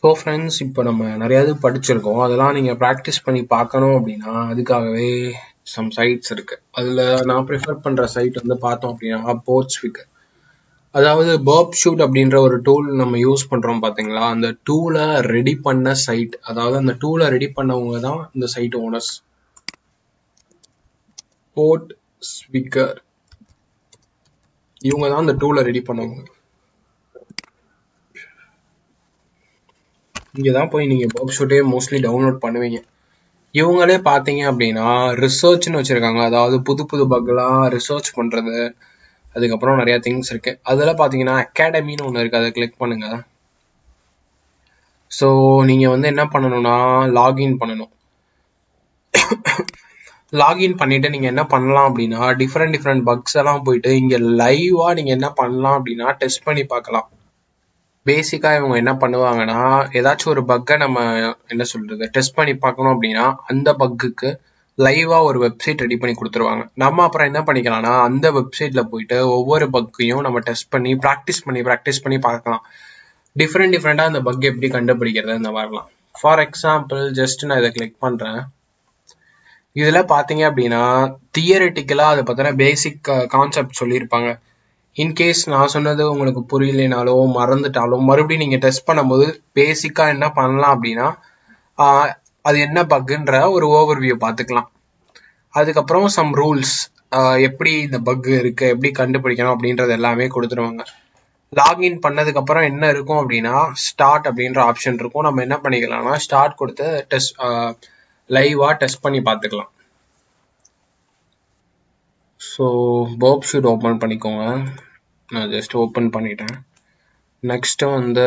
So friends, இப்போ நம்ம நிறையாவது படிச்சிருக்கோம். அதெல்லாம் நீங்கள் ப்ராக்டிஸ் பண்ணி பார்க்கணும் அப்படின்னா அதுக்காகவே சம் சைட்ஸ் இருக்கு. அதில் நான் ப்ரிஃபர் பண்ணுற சைட் வந்து பார்த்தோம் அப்படின்னா போர்ட்ஸ்விக். அதாவது பர்ப் ஷூட் அப்படின்ற ஒரு டூல் நம்ம யூஸ் பண்ணுறோம் பார்த்தீங்களா, அந்த டூலை ரெடி பண்ண சைட். அதாவது அந்த டூலை ரெடி பண்ணவங்க தான் இந்த சைட் ஓனர்ஸ். போர்ட்ஸ்விக்கர் இவங்க தான் அந்த டூலை ரெடி பண்ணவங்க. இங்கே தான் போய் நீங்கள் பர்ப் ஷூட்டே மோஸ்ட்லி டவுன்லோட் பண்ணுவீங்க. இவங்களே பார்த்தீங்க அப்படின்னா ரிசர்ச்னு வச்சுருக்காங்க. அதாவது புது புது பக்லாம் ரிசர்ச் பண்ணுறது, அதுக்கப்புறம் நிறையா திங்ஸ் இருக்குது. அதில் பார்த்தீங்கன்னா அகாடமின்னு ஒன்று இருக்குது, அதை கிளிக் பண்ணுங்கள். ஸோ நீங்கள் வந்து என்ன பண்ணணும்னா லாகின் பண்ணணும். லாகின் பண்ணிவிட்டு நீங்கள் என்ன பண்ணலாம் அப்படின்னா டிஃப்ரெண்ட் பக்ஸ் எல்லாம் போயிட்டு இங்கே லைவாக நீங்கள் என்ன பண்ணலாம் அப்படின்னா டெஸ்ட் பண்ணி பார்க்கலாம். பேசிக்காக இவங்க என்ன பண்ணுவாங்கன்னா, ஏதாச்சும் ஒரு பக்கை நம்ம என்ன சொல்கிறது டெஸ்ட் பண்ணி பார்க்கணும் அப்படின்னா அந்த பக்குக்கு லைவாக ஒரு வெப்சைட் ரெடி பண்ணி கொடுத்துருவாங்க. நம்ம அப்புறம் என்ன பண்ணிக்கலாம்னா அந்த வெப்சைட்டில் போயிட்டு ஒவ்வொரு பக்கையும் நம்ம டெஸ்ட் பண்ணி ப்ராக்டிஸ் பண்ணி பார்க்கலாம். டிஃப்ரெண்ட்டாக அந்த பக் எப்படி கண்டுபிடிக்கிறது இந்த மாதிரிலாம். ஃபார் எக்ஸாம்பிள் ஜஸ்ட் நான் இதை கிளிக் பண்ணுறேன். இதில் பார்த்தீங்க அப்படின்னா தியரிட்டிக்கலாக அதை பற்றின பேசிக் கான்செப்ட் சொல்லியிருப்பாங்க. இன்கேஸ் நான் சொன்னது உங்களுக்கு புரியலைனாலோ மறந்துட்டாலும் மறுபடியும் நீங்கள் டெஸ்ட் பண்ணும்போது பேசிக்காக என்ன பண்ணலாம் அப்படின்னா அது என்ன பக்குன்ற ஒரு ஓவர்வியூ பார்த்துக்கலாம். அதுக்கப்புறம் சம் ரூல்ஸ், எப்படி இந்த பக் இருக்கு, எப்படி கண்டுபிடிக்கணும் அப்படின்றது எல்லாமே கொடுத்துருவாங்க. லாகின் பண்ணதுக்கப்புறம் என்ன இருக்கும் அப்படின்னா ஸ்டார்ட் அப்படின்ற ஆப்ஷன் இருக்கும். நம்ம என்ன பண்ணிக்கலாம்னா ஸ்டார்ட் கொடுத்து டெஸ்ட் லைவாக டெஸ்ட் பண்ணி பார்த்துக்கலாம். ஸோ பர்ப் ஷூட் ஓப்பன் பண்ணிக்கோங்க. நான் ஜஸ்ட் ஓப்பன் பண்ணிட்டேன். நெக்ஸ்ட்டு வந்து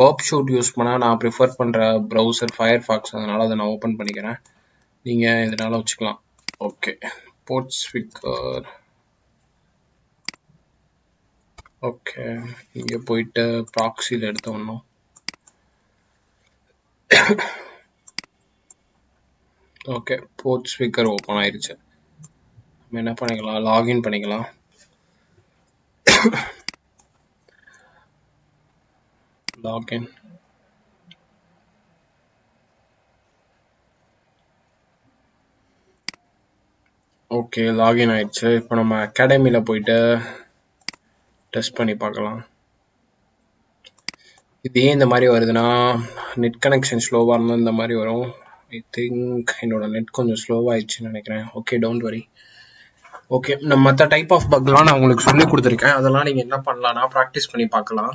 பர்ப் ஷூட் யூஸ் பண்ணால் நான் ப்ரிஃபர் பண்ணுற ப்ரௌசர் ஃபயர்ஃபாக்ஸ், அதனால் அதை நான் ஓப்பன் பண்ணிக்கிறேன். நீங்கள் இதனால் வச்சுக்கலாம். ஓகே, போர்ட்ஸ்விக்கர். ஓகே, இங்கே போயிட்டு ப்ராக்ஸியில் எடுத்தோம்னோம். ஓகே, போர்ட்ஸ்விக்கர் ஓப்பன் ஆயிடுச்சு. நம்ம என்ன பண்ணிக்கலாம், லாகின் பண்ணிக்கலாம். லாகின். ஓகே, லாகின் ஆயிடுச்சு. இப்போ நம்ம அகாடமியில் போயிட்டு டெஸ்ட் பண்ணி பார்க்கலாம். இதே இந்த மாதிரி வருதுன்னா நெட் கனெக்ஷன் ஸ்லோவாக இருந்தால் இந்த மாதிரி வரும். ஐ திங்க் என்னோட நெட் கொஞ்சம் ஸ்லோவாகிடுச்சுன்னு நினைக்கிறேன். Okay, don't worry. ஓகே, நம்ம மற்ற டைப் ஆஃப் பக்லாம் நான் உங்களுக்கு சொல்லி கொடுத்துருக்கேன். அதெல்லாம் நீங்கள் என்ன பண்ணலாம்னா ப்ராக்டிஸ் பண்ணி பார்க்கலாம்.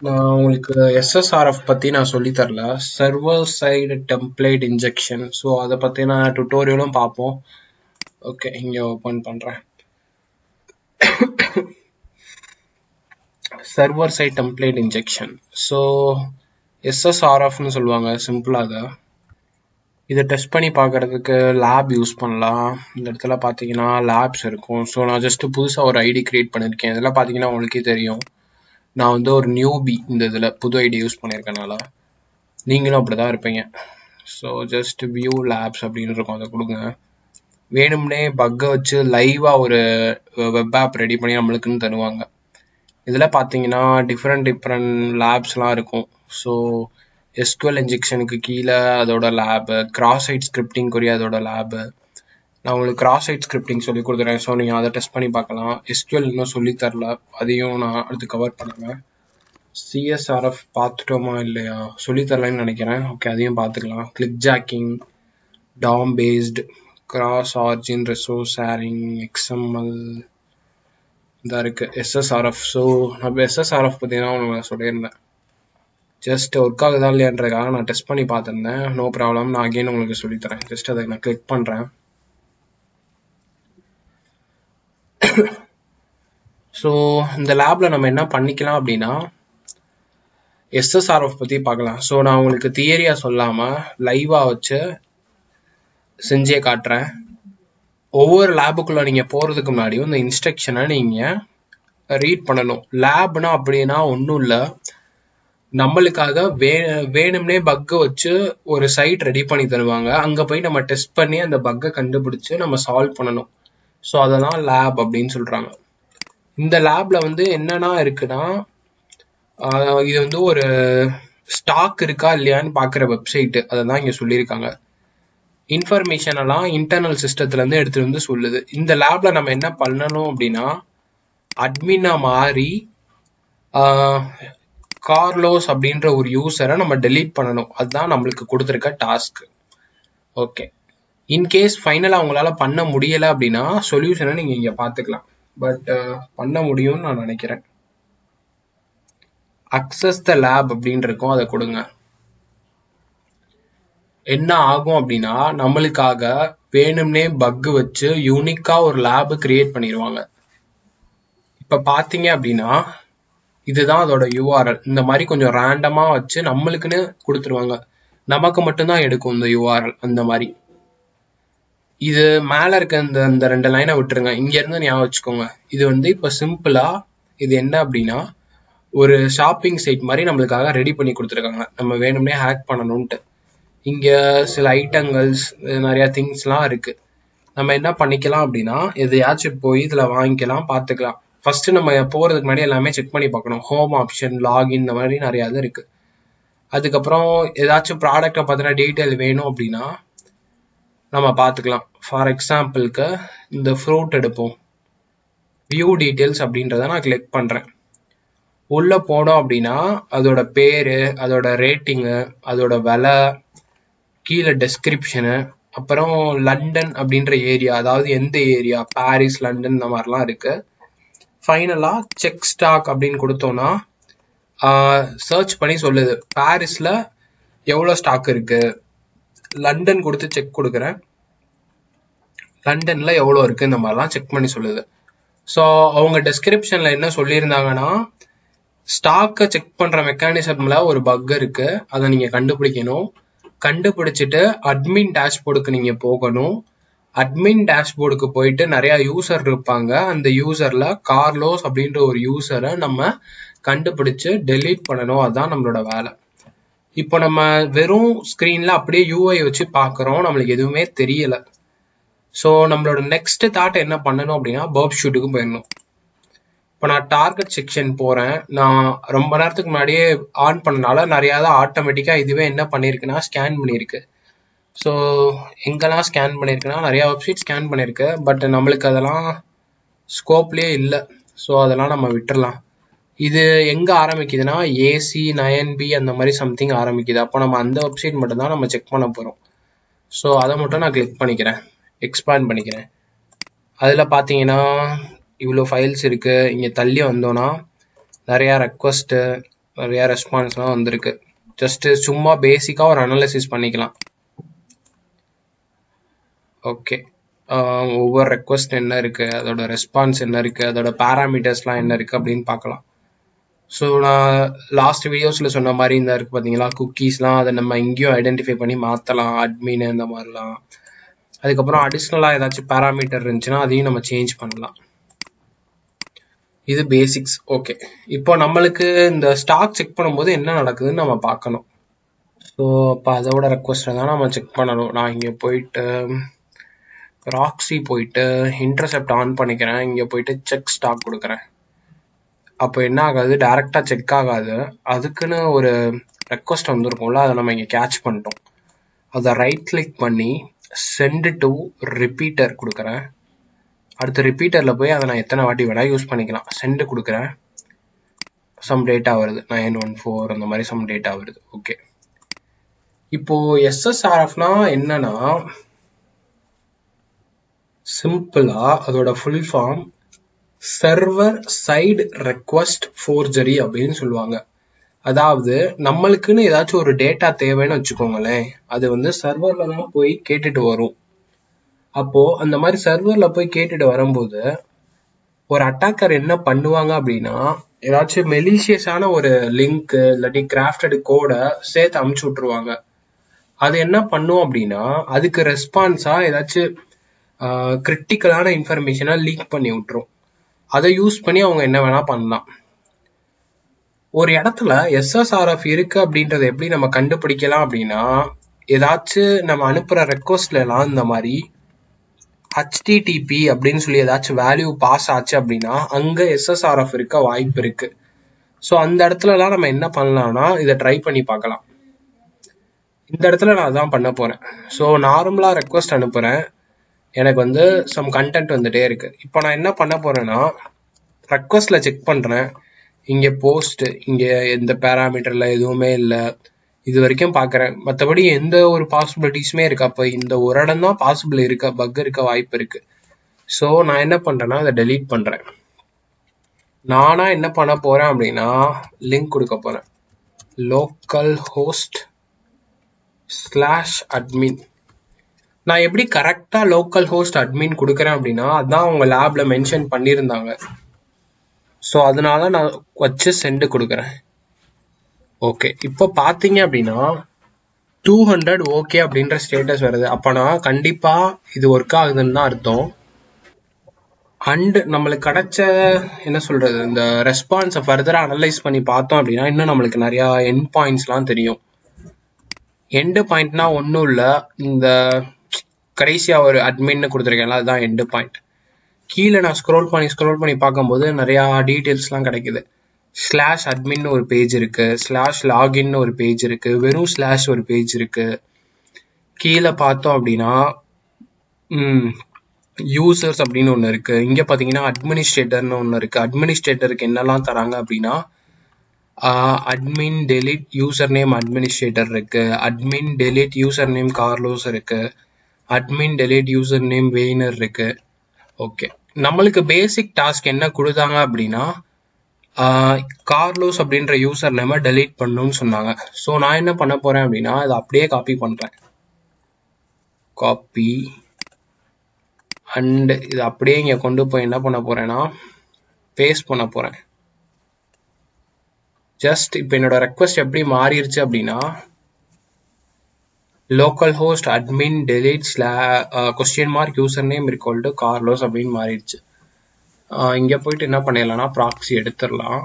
நான் உங்களுக்கு SSRF பற்றி நான் சொல்லித்தரல, server side template injection. So அதை பற்றி நான் டுட்டோரியலும் பார்ப்போம். ஓகே, இங்கே ஓப்பன் பண்ணுறேன். Server side template injection. So SSRFன்னு சொல்லுவாங்க சிம்பிளாக. இதை டெஸ்ட் பண்ணி பார்க்குறதுக்கு லேப் யூஸ் பண்ணலாம். இந்த இடத்துல பார்த்தீங்கன்னா லேப்ஸ் இருக்கும். ஸோ நான் ஜஸ்ட்டு புதுசாக ஒரு ஐடி க்ரியேட் பண்ணியிருக்கேன். இதெல்லாம் பார்த்தீங்கன்னா உங்களுக்கே தெரியும், நான் வந்து ஒரு நியூபி இந்த இதில் புது ஐடி யூஸ் பண்ணியிருக்கனால. நீங்களும் அப்படி தான் இருப்பீங்க. ஸோ ஜஸ்ட் வியூ லேப்ஸ் அப்படின்னு இருக்கும், அதை கொடுங்க. வேணும்னே பக்கை வச்சு லைவாக ஒரு வெப் ஆப் ரெடி பண்ணி நம்மளுக்குன்னு தருவாங்க. இதில் பார்த்தீங்கன்னா டிஃப்ரெண்ட் லேப்ஸ்லாம் இருக்கும். ஸோ SQL இன்ஜெக்ஷனுக்கு கீழே அதோட லேபு, கிராஸ் சைட் ஸ்கிரிப்டிங்குரிய அதோட லேபு. நான் உங்களுக்கு கிராஸ் சைட் ஸ்கிரிப்டிங் சொல்லி கொடுத்துறேன். ஸோ நீங்கள் அதை டெஸ்ட் பண்ணி பார்க்கலாம். SQL இன்னும் சொல்லித்தரல, அதையும் நான் அடுத்து கவர் பண்ணுவேன். CSRF பார்த்துட்டோமா இல்லையா, சொல்லித்தரலன்னு நினைக்கிறேன். ஓகே, அதையும் பார்த்துக்கலாம். Click jogging, DOM based, cross origin, resource sharing, XML இதாக இருக்குது. SSRF. ஸோ நம்ம SSRF பற்றி தான் உங்களுக்கு சொல்லியிருந்தேன். ஜஸ்ட் ஒர்க் ஆகுதா இல்லையான்றதுக்காக நான் டெஸ்ட் பண்ணி பார்த்துருந்தேன். நோ ப்ராப்ளம், நான் அகெயின் உங்களுக்கு சொல்லித்தரேன். ஜஸ்ட் அதை நான் கிளிக் பண்ணுறேன். ஸோ இந்த லேபில் நம்ம என்ன பண்ணிக்கலாம் அப்படின்னா SSRF பற்றி பார்க்கலாம். ஸோ நான் உங்களுக்கு தியரியாக சொல்லாமல் லைவாக வச்சு செஞ்சே காட்டுறேன். ஒவ்வொரு லேபுக்குள்ளே நீங்கள் போகிறதுக்கு முன்னாடியும் இந்த இன்ஸ்ட்ரக்ஷனை நீங்கள் ரீட் பண்ணணும். லேப்னா அப்படின்னா ஒன்றும் இல்லை, நம்மளுக்காக வேணும்னே பக்கை வச்சு ஒரு சைட் ரெடி பண்ணி தருவாங்க. அங்கே போய் நம்ம டெஸ்ட் பண்ணி அந்த பக்கை கண்டுபிடிச்சு நம்ம சால்வ் பண்ணணும். ஸோ அதை தான் லேப் அப்படின்னு சொல்கிறாங்க. இந்த லேபில் வந்து என்னென்னா இருக்குன்னா, இது வந்து ஒரு ஸ்டாக் இருக்கா இல்லையான்னு பார்க்குற வெப்சைட்டு அதை தான் இங்கே சொல்லியிருக்காங்க. இன்ஃபர்மேஷன் எல்லாம் இன்டர்னல் சிஸ்டத்துலேருந்து எடுத்துகிட்டு வந்து சொல்லுது. இந்த லேபில் நம்ம என்ன பண்ணணும் அப்படின்னா, அட்மினா மாறி கார்லோஸ் அப்படின்ற ஒரு யூசரை நம்ம டெலீட் பண்ணணும். அதுதான் நம்மளுக்கு கொடுத்துருக்க டாஸ்க். ஓகே, இன்கேஸ் ஃபைனலாக அவங்களால பண்ண முடியலை அப்படின்னா சொல்யூஷனை நீங்கள் இங்கே பார்த்துக்கலாம். பட் பண்ண முடியும்னு நான் நினைக்கிறேன். அக்சஸ் த லேப் அப்படின்னு இருக்கும், அதை கொடுங்க. என்ன ஆகும் அப்படின்னா, நம்மளுக்காக வேணும்னே பக் வச்சு யூனிக்கா ஒரு லேப் கிரியேட் பண்ணிடுவாங்க. இப்ப பாத்தீங்க அப்படின்னா இதுதான் அதோட யூஆர்எல். இந்த மாதிரி கொஞ்சம் ரேண்டமா வச்சு நம்மளுக்குன்னு கொடுத்துருவாங்க. நமக்கு மட்டும்தான் எடுக்கும் இந்த யூஆர்எல். அந்த மாதிரி இது மேல இருக்க இந்த 2 லைனை விட்டுருங்க. இங்க இருந்து ஞாபகம் வச்சுக்கோங்க. இது வந்து இப்ப சிம்பிளா இது என்ன அப்படின்னா, ஒரு ஷாப்பிங் சைட் மாதிரி நம்மளுக்காக ரெடி பண்ணி கொடுத்துருக்காங்க. நம்ம வேணும்னே ஹேக் பண்ணணும்ட்டு. இங்க சில ஐட்டங்கள்ஸ் நிறைய திங்ஸ்லாம் இருக்கு. நம்ம என்ன பண்ணிக்கலாம் அப்படின்னா, எதையாச்சும் போய் இதுல வாங்கிக்கலாம், பார்த்துக்கலாம். ஃபர்ஸ்ட் நம்ம போறதுக்கு முன்னாடி எல்லாமே செக் பண்ணி பார்க்கணும். ஹோம் ஆப்ஷன், லாகின், இந்த மாதிரி நிறைய இது இருக்கு. அதுக்கப்புறம் ஏதாச்சும் ப்ராடக்டை பத்தின டீட்டெயில் வேணும் அப்படின்னா நம்ம பார்த்துக்கலாம். ஃபார் எக்ஸாம்பிளுக்கு இந்த ஃப்ரூட் எடுப்போம். வியூ டீட்டெயில்ஸ் அப்படின்றத நான் கிளிக் பண்றேன். உள்ள போனோம் அப்படின்னா அதோட பேரு, அதோட ரேட்டிங்கு, அதோட விலை, கீழே டெஸ்கிரிப்ஷனு, அப்புறம் லண்டன் அப்படின்ற ஏரியா, அதாவது எந்த ஏரியா, பாரிஸ், லண்டன், இந்த மாதிரிலாம் இருக்கு. ஃபைனலா செக் ஸ்டாக் அப்படின்னு கொடுத்தோம்னா சர்ச் பண்ணி சொல்லுது பாரிஸ்ல எவ்வளோ ஸ்டாக் இருக்கு. லண்டன் கொடுத்து செக் கொடுக்குறேன், லண்டன்ல எவ்வளோ இருக்கு, இந்த மாதிரிலாம் செக் பண்ணி சொல்லுது. ஸோ அவங்க டெஸ்கிரிப்ஷன்ல என்ன சொல்லியிருந்தாங்கன்னா, ஸ்டாக்கை செக் பண்ற மெக்கானிசம்ல ஒரு பக் இருக்கு, அதை நீங்க கண்டுபிடிக்கணும். கண்டுபிடிச்சிட்டு அட்மின் டேஷ்போர்டுக்கு நீங்க போகணும். அட்மின் டேஷ்போர்டுக்கு போயிட்டு நிறைய யூசர் இருப்பாங்க. அந்த யூசர்ல கார்லோஸ் அப்படின்ற ஒரு யூசரை நம்ம கண்டுபிடிச்சு டெலீட் பண்ணணும். அதுதான் நம்மளோட வேலை. இப்போ நம்ம வெறும் ஸ்கிரீன்ல அப்படியே யூஐ வச்சு பார்க்குறோம், நம்மளுக்கு எதுவுமே தெரியல. ஸோ நம்மளோட நெக்ஸ்ட் தாட் என்ன பண்ணணும் அப்படின்னா, பர்ப் ஷூட்டுக்கு போயிடணும். இப்போ நான் டார்கெட் செக்ஷன் போறேன். நான் ரொம்ப நேரத்துக்கு முன்னாடியே ஆன் பண்ணனால நிறையா தான் ஆட்டோமேட்டிக்காக இதுவே என்ன பண்ணியிருக்குன்னா ஸ்கேன் பண்ணியிருக்கு. ஸோ எங்கெல்லாம் ஸ்கேன் பண்ணியிருக்குன்னா நிறையா வெப்சைட் ஸ்கேன் பண்ணியிருக்கு. பட் நம்மளுக்கு அதெல்லாம் ஸ்கோப்லேயே இல்லை. ஸோ அதெல்லாம் நம்ம விட்டுறலாம். இது எங்கே ஆரம்பிக்குதுன்னா AC9B அந்த மாதிரி சம்திங் ஆரம்பிக்குது. அப்போ நம்ம அந்த வெப்சைட் மட்டும்தான் நம்ம செக் பண்ண போகிறோம். ஸோ அதை மட்டும் நான் கிளிக் பண்ணிக்கிறேன், எக்ஸ்பேண்ட் பண்ணிக்கிறேன். அதில் பார்த்தீங்கன்னா இவ்வளோ ஃபைல்ஸ் இருக்குது. இங்கே தள்ளி வந்தோன்னா நிறையா ரெக்வஸ்ட்டு, நிறையா ரெஸ்பான்ஸ்லாம் வந்திருக்கு. ஜஸ்ட்டு சும்மா பேசிக்காக ஒரு அனாலிசிஸ் பண்ணிக்கலாம். ஓகே, ஒவ்வொரு ரெக்வஸ்ட் என்ன இருக்குது, அதோட ரெஸ்பான்ஸ் என்ன இருக்குது, அதோட பேராமீட்டர்ஸ்லாம் என்ன இருக்குது அப்படின்னு பார்க்கலாம். ஸோ நான் லாஸ்ட் வீடியோஸில் சொன்ன மாதிரி இந்த இருக்குது பார்த்தீங்களா, குக்கீஸ்லாம், அதை நம்ம எங்கேயும் ஐடென்டிஃபை பண்ணி மாற்றலாம், அட்மின் இந்த மாதிரிலாம். அதுக்கப்புறம் அடிஷ்னலாக ஏதாச்சும் பேராமீட்டர் இருந்துச்சுன்னா அதையும் நம்ம சேஞ்ச் பண்ணலாம். இது பேசிக்ஸ். ஓகே, இப்போ நம்மளுக்கு இந்த ஸ்டாக் செக் பண்ணும்போது என்ன நடக்குதுன்னு நம்ம பார்க்கணும். ஸோ அப்போ அதோட ரெக்வஸ்ட்டை தான் நம்ம செக் பண்ணணும். நான் இங்கே போயிட்டு ராக்ஸி போயிட்டு இன்டர்செப்ட் ஆன் பண்ணிக்கிறேன். இங்கே போயிட்டு செக் ஸ்டாக் கொடுக்குறேன். அப்போ என்ன ஆகாது, டைரெக்டாக செக் ஆகாது. அதுக்குன்னு ஒரு ரெக்வஸ்ட் வந்துருக்கும்ல, அதை நம்ம இங்கே கேட்ச் பண்ணிட்டோம். அதை ரைட் கிளிக் பண்ணி சென்ட் டு ரிப்பீட்டர் கொடுக்குறேன். அடுத்த ரிப்பீட்டரில் போய் அதை நான் எத்தனை வாட்டி வேணால் யூஸ் பண்ணிக்கலாம். சென்ட் கொடுக்குறேன். சம் டேட்டா வருது, 914 அந்த மாதிரி சம் டேட்டா வருது. ஓகே, இப்போ SSRFனா என்னன்னா, சிம்பிளா அதோட full form server side request forgery அப்படின்னு சொல்லுவாங்க. அதாவது நம்மளுக்குன்னு ஏதாச்சும் ஒரு டேட்டா தேவைன்னு வச்சுக்கோங்களேன், அது வந்து சர்வர்ல தான் போய் கேட்டுட்டு வரும். அப்போ அந்த மாதிரி சர்வர்ல போய் கேட்டுட்டு வரும்போது ஒரு அட்டாக்கர் என்ன பண்ணுவாங்க அப்படின்னா, ஏதாச்சும் மெலிஷியஸான ஒரு லிங்க் இல்லாட்டி கிராஃப்டட் கோடை சேர்த்து அமுச்சு விட்டுருவாங்க. அது என்ன பண்ணும் அப்படின்னா, அதுக்கு ரெஸ்பான்ஸா ஏதாச்சும் கிரிட்டிக்கலான இன்ஃபர்மேஷனை லீக் பண்ணி விட்டுரும். அதை யூஸ் பண்ணி அவங்க என்ன வேணா பண்ணலாம். ஒரு இடத்துல SSRF இருக்கு அப்படின்றத எப்படி நம்ம கண்டுபிடிக்கலாம் அப்படின்னா, ஏதாச்சும் நம்ம அனுப்புற ரெக்வஸ்ட்ல எல்லாம் இந்த மாதிரி HTTP அப்படின்னு சொல்லி ஏதாச்சும் வேல்யூ பாஸ் ஆச்சு அப்படின்னா அங்க SSRF இருக்க வாய்ப்பு இருக்கு. ஸோ அந்த இடத்துலலாம் நம்ம என்ன பண்ணலாம்னா இதை ட்ரை பண்ணி பார்க்கலாம். இந்த இடத்துல நான் அதான் பண்ண போறேன். ஸோ நார்மலா ரெக்வஸ்ட் அனுப்புறேன், எனக்கு வந்து சம் கண்டென்ட் வந்துட்டே இருக்கு. இப்போ நான் என்ன பண்ண போறேன்னா ரெக்வஸ்ட்ல செக் பண்றேன், இங்க போஸ்ட் இங்க எந்த பேராமீட்டர்ல எதுவுமே இல்லை இது வரைக்கும் பாக்குறேன். மற்றபடி எந்த ஒரு பாசிபிலிட்டிஸுமே இருக்கு. அப்போ இந்த ஒரு இடம் தான் பாசிபிள் இருக்க, பக் இருக்க வாய்ப்பு இருக்கு. ஸோ நான் என்ன பண்றேன்னா அதை டெலீட் பண்றேன். நானா என்ன பண்ண போறேன் அப்படின்னா லிங்க் கொடுக்க போறேன், லோக்கல் ஹோஸ்ட் /admin. நான் எப்படி கரெக்டா லோக்கல் ஹோஸ்ட் அட்மின் கொடுக்குறேன் அப்படின்னா அதான் உங்க லேப்ல மென்ஷன் பண்ணியிருந்தாங்க. ஸோ அதனால நான் வச்சு சென்ட் கொடுக்குறேன். ஓகே, இப்போ பார்த்தீங்க அப்படின்னா 200 ஓகே அப்படின்ற ஸ்டேட்டஸ் வருது. அப்போனா கண்டிப்பா இது ஒர்க் ஆகுதுன்னு தான் அர்த்தம். அண்ட் நம்மளுக்கு கிடைச்ச என்ன சொல்றது இந்த ரெஸ்பான்ஸை ஃபர்தரா அனலைஸ் பண்ணி பார்த்தோம் அப்படின்னா இன்னும் நம்மளுக்கு நிறைய எண்ட் பாயிண்ட்ஸ்லாம் தெரியும். எண்டு பாயிண்ட்னா ஒன்றும் இல்லை, இந்த கடைசியா ஒரு அட்மின்னு கொடுத்துருக்கேன்ல அதுதான் எண்டு பாயிண்ட். கீழே நான் ஸ்க்ரோல் பண்ணி பார்க்கும்போது நிறையா டீட்டெயில்ஸ்லாம் கிடைக்குது. /admin ஒரு பேஜ் இருக்கு, /login ஒரு பேஜ் இருக்கு, வெறும் / ஒரு பேஜ் இருக்கு. கீழே பார்த்தோம் அப்படின்னா யூசர்ஸ் அப்படின்னு ஒன்று இருக்கு. இங்க பார்த்தீங்கன்னா அட்மினிஸ்ட்ரேட்டர்னு ஒன்று இருக்கு. அட்மினிஸ்ட்ரேட்டருக்கு என்னெல்லாம் தராங்க அப்படின்னா admin delete username administrator இருக்கு, admin delete username கார்லோஸ் இருக்கு, admin delete username வெய்னர் இருக்கு. ஓகே, நம்மளுக்கு பேசிக் டாஸ்க் என்ன கொடுத்தாங்க அப்படின்னா கார்லோஸ் அப்படின்ற யூசர் நேமை டெலீட் பண்ணணும்னு சொன்னாங்க. ஸோ நான் என்ன பண்ண போறேன் அப்படின்னா இதை அப்படியே காப்பி பண்றேன், காப்பி அண்ட் இது அப்படியே இங்க கொண்டு போய் என்ன பண்ண போறேன்னா பேஸ்ட் பண்ண போறேன். ஜஸ்ட் இப்போ என்னோட ரெக்வஸ்ட் எப்படி மாறிடுச்சு அப்படின்னா local host admin delete /? User name = Carlos அப்படின்னு மாறிடுச்சு. இங்கே போயிட்டு என்ன பண்ணிடலாம்னா ப்ராக்ஸி எடுத்துடலாம்,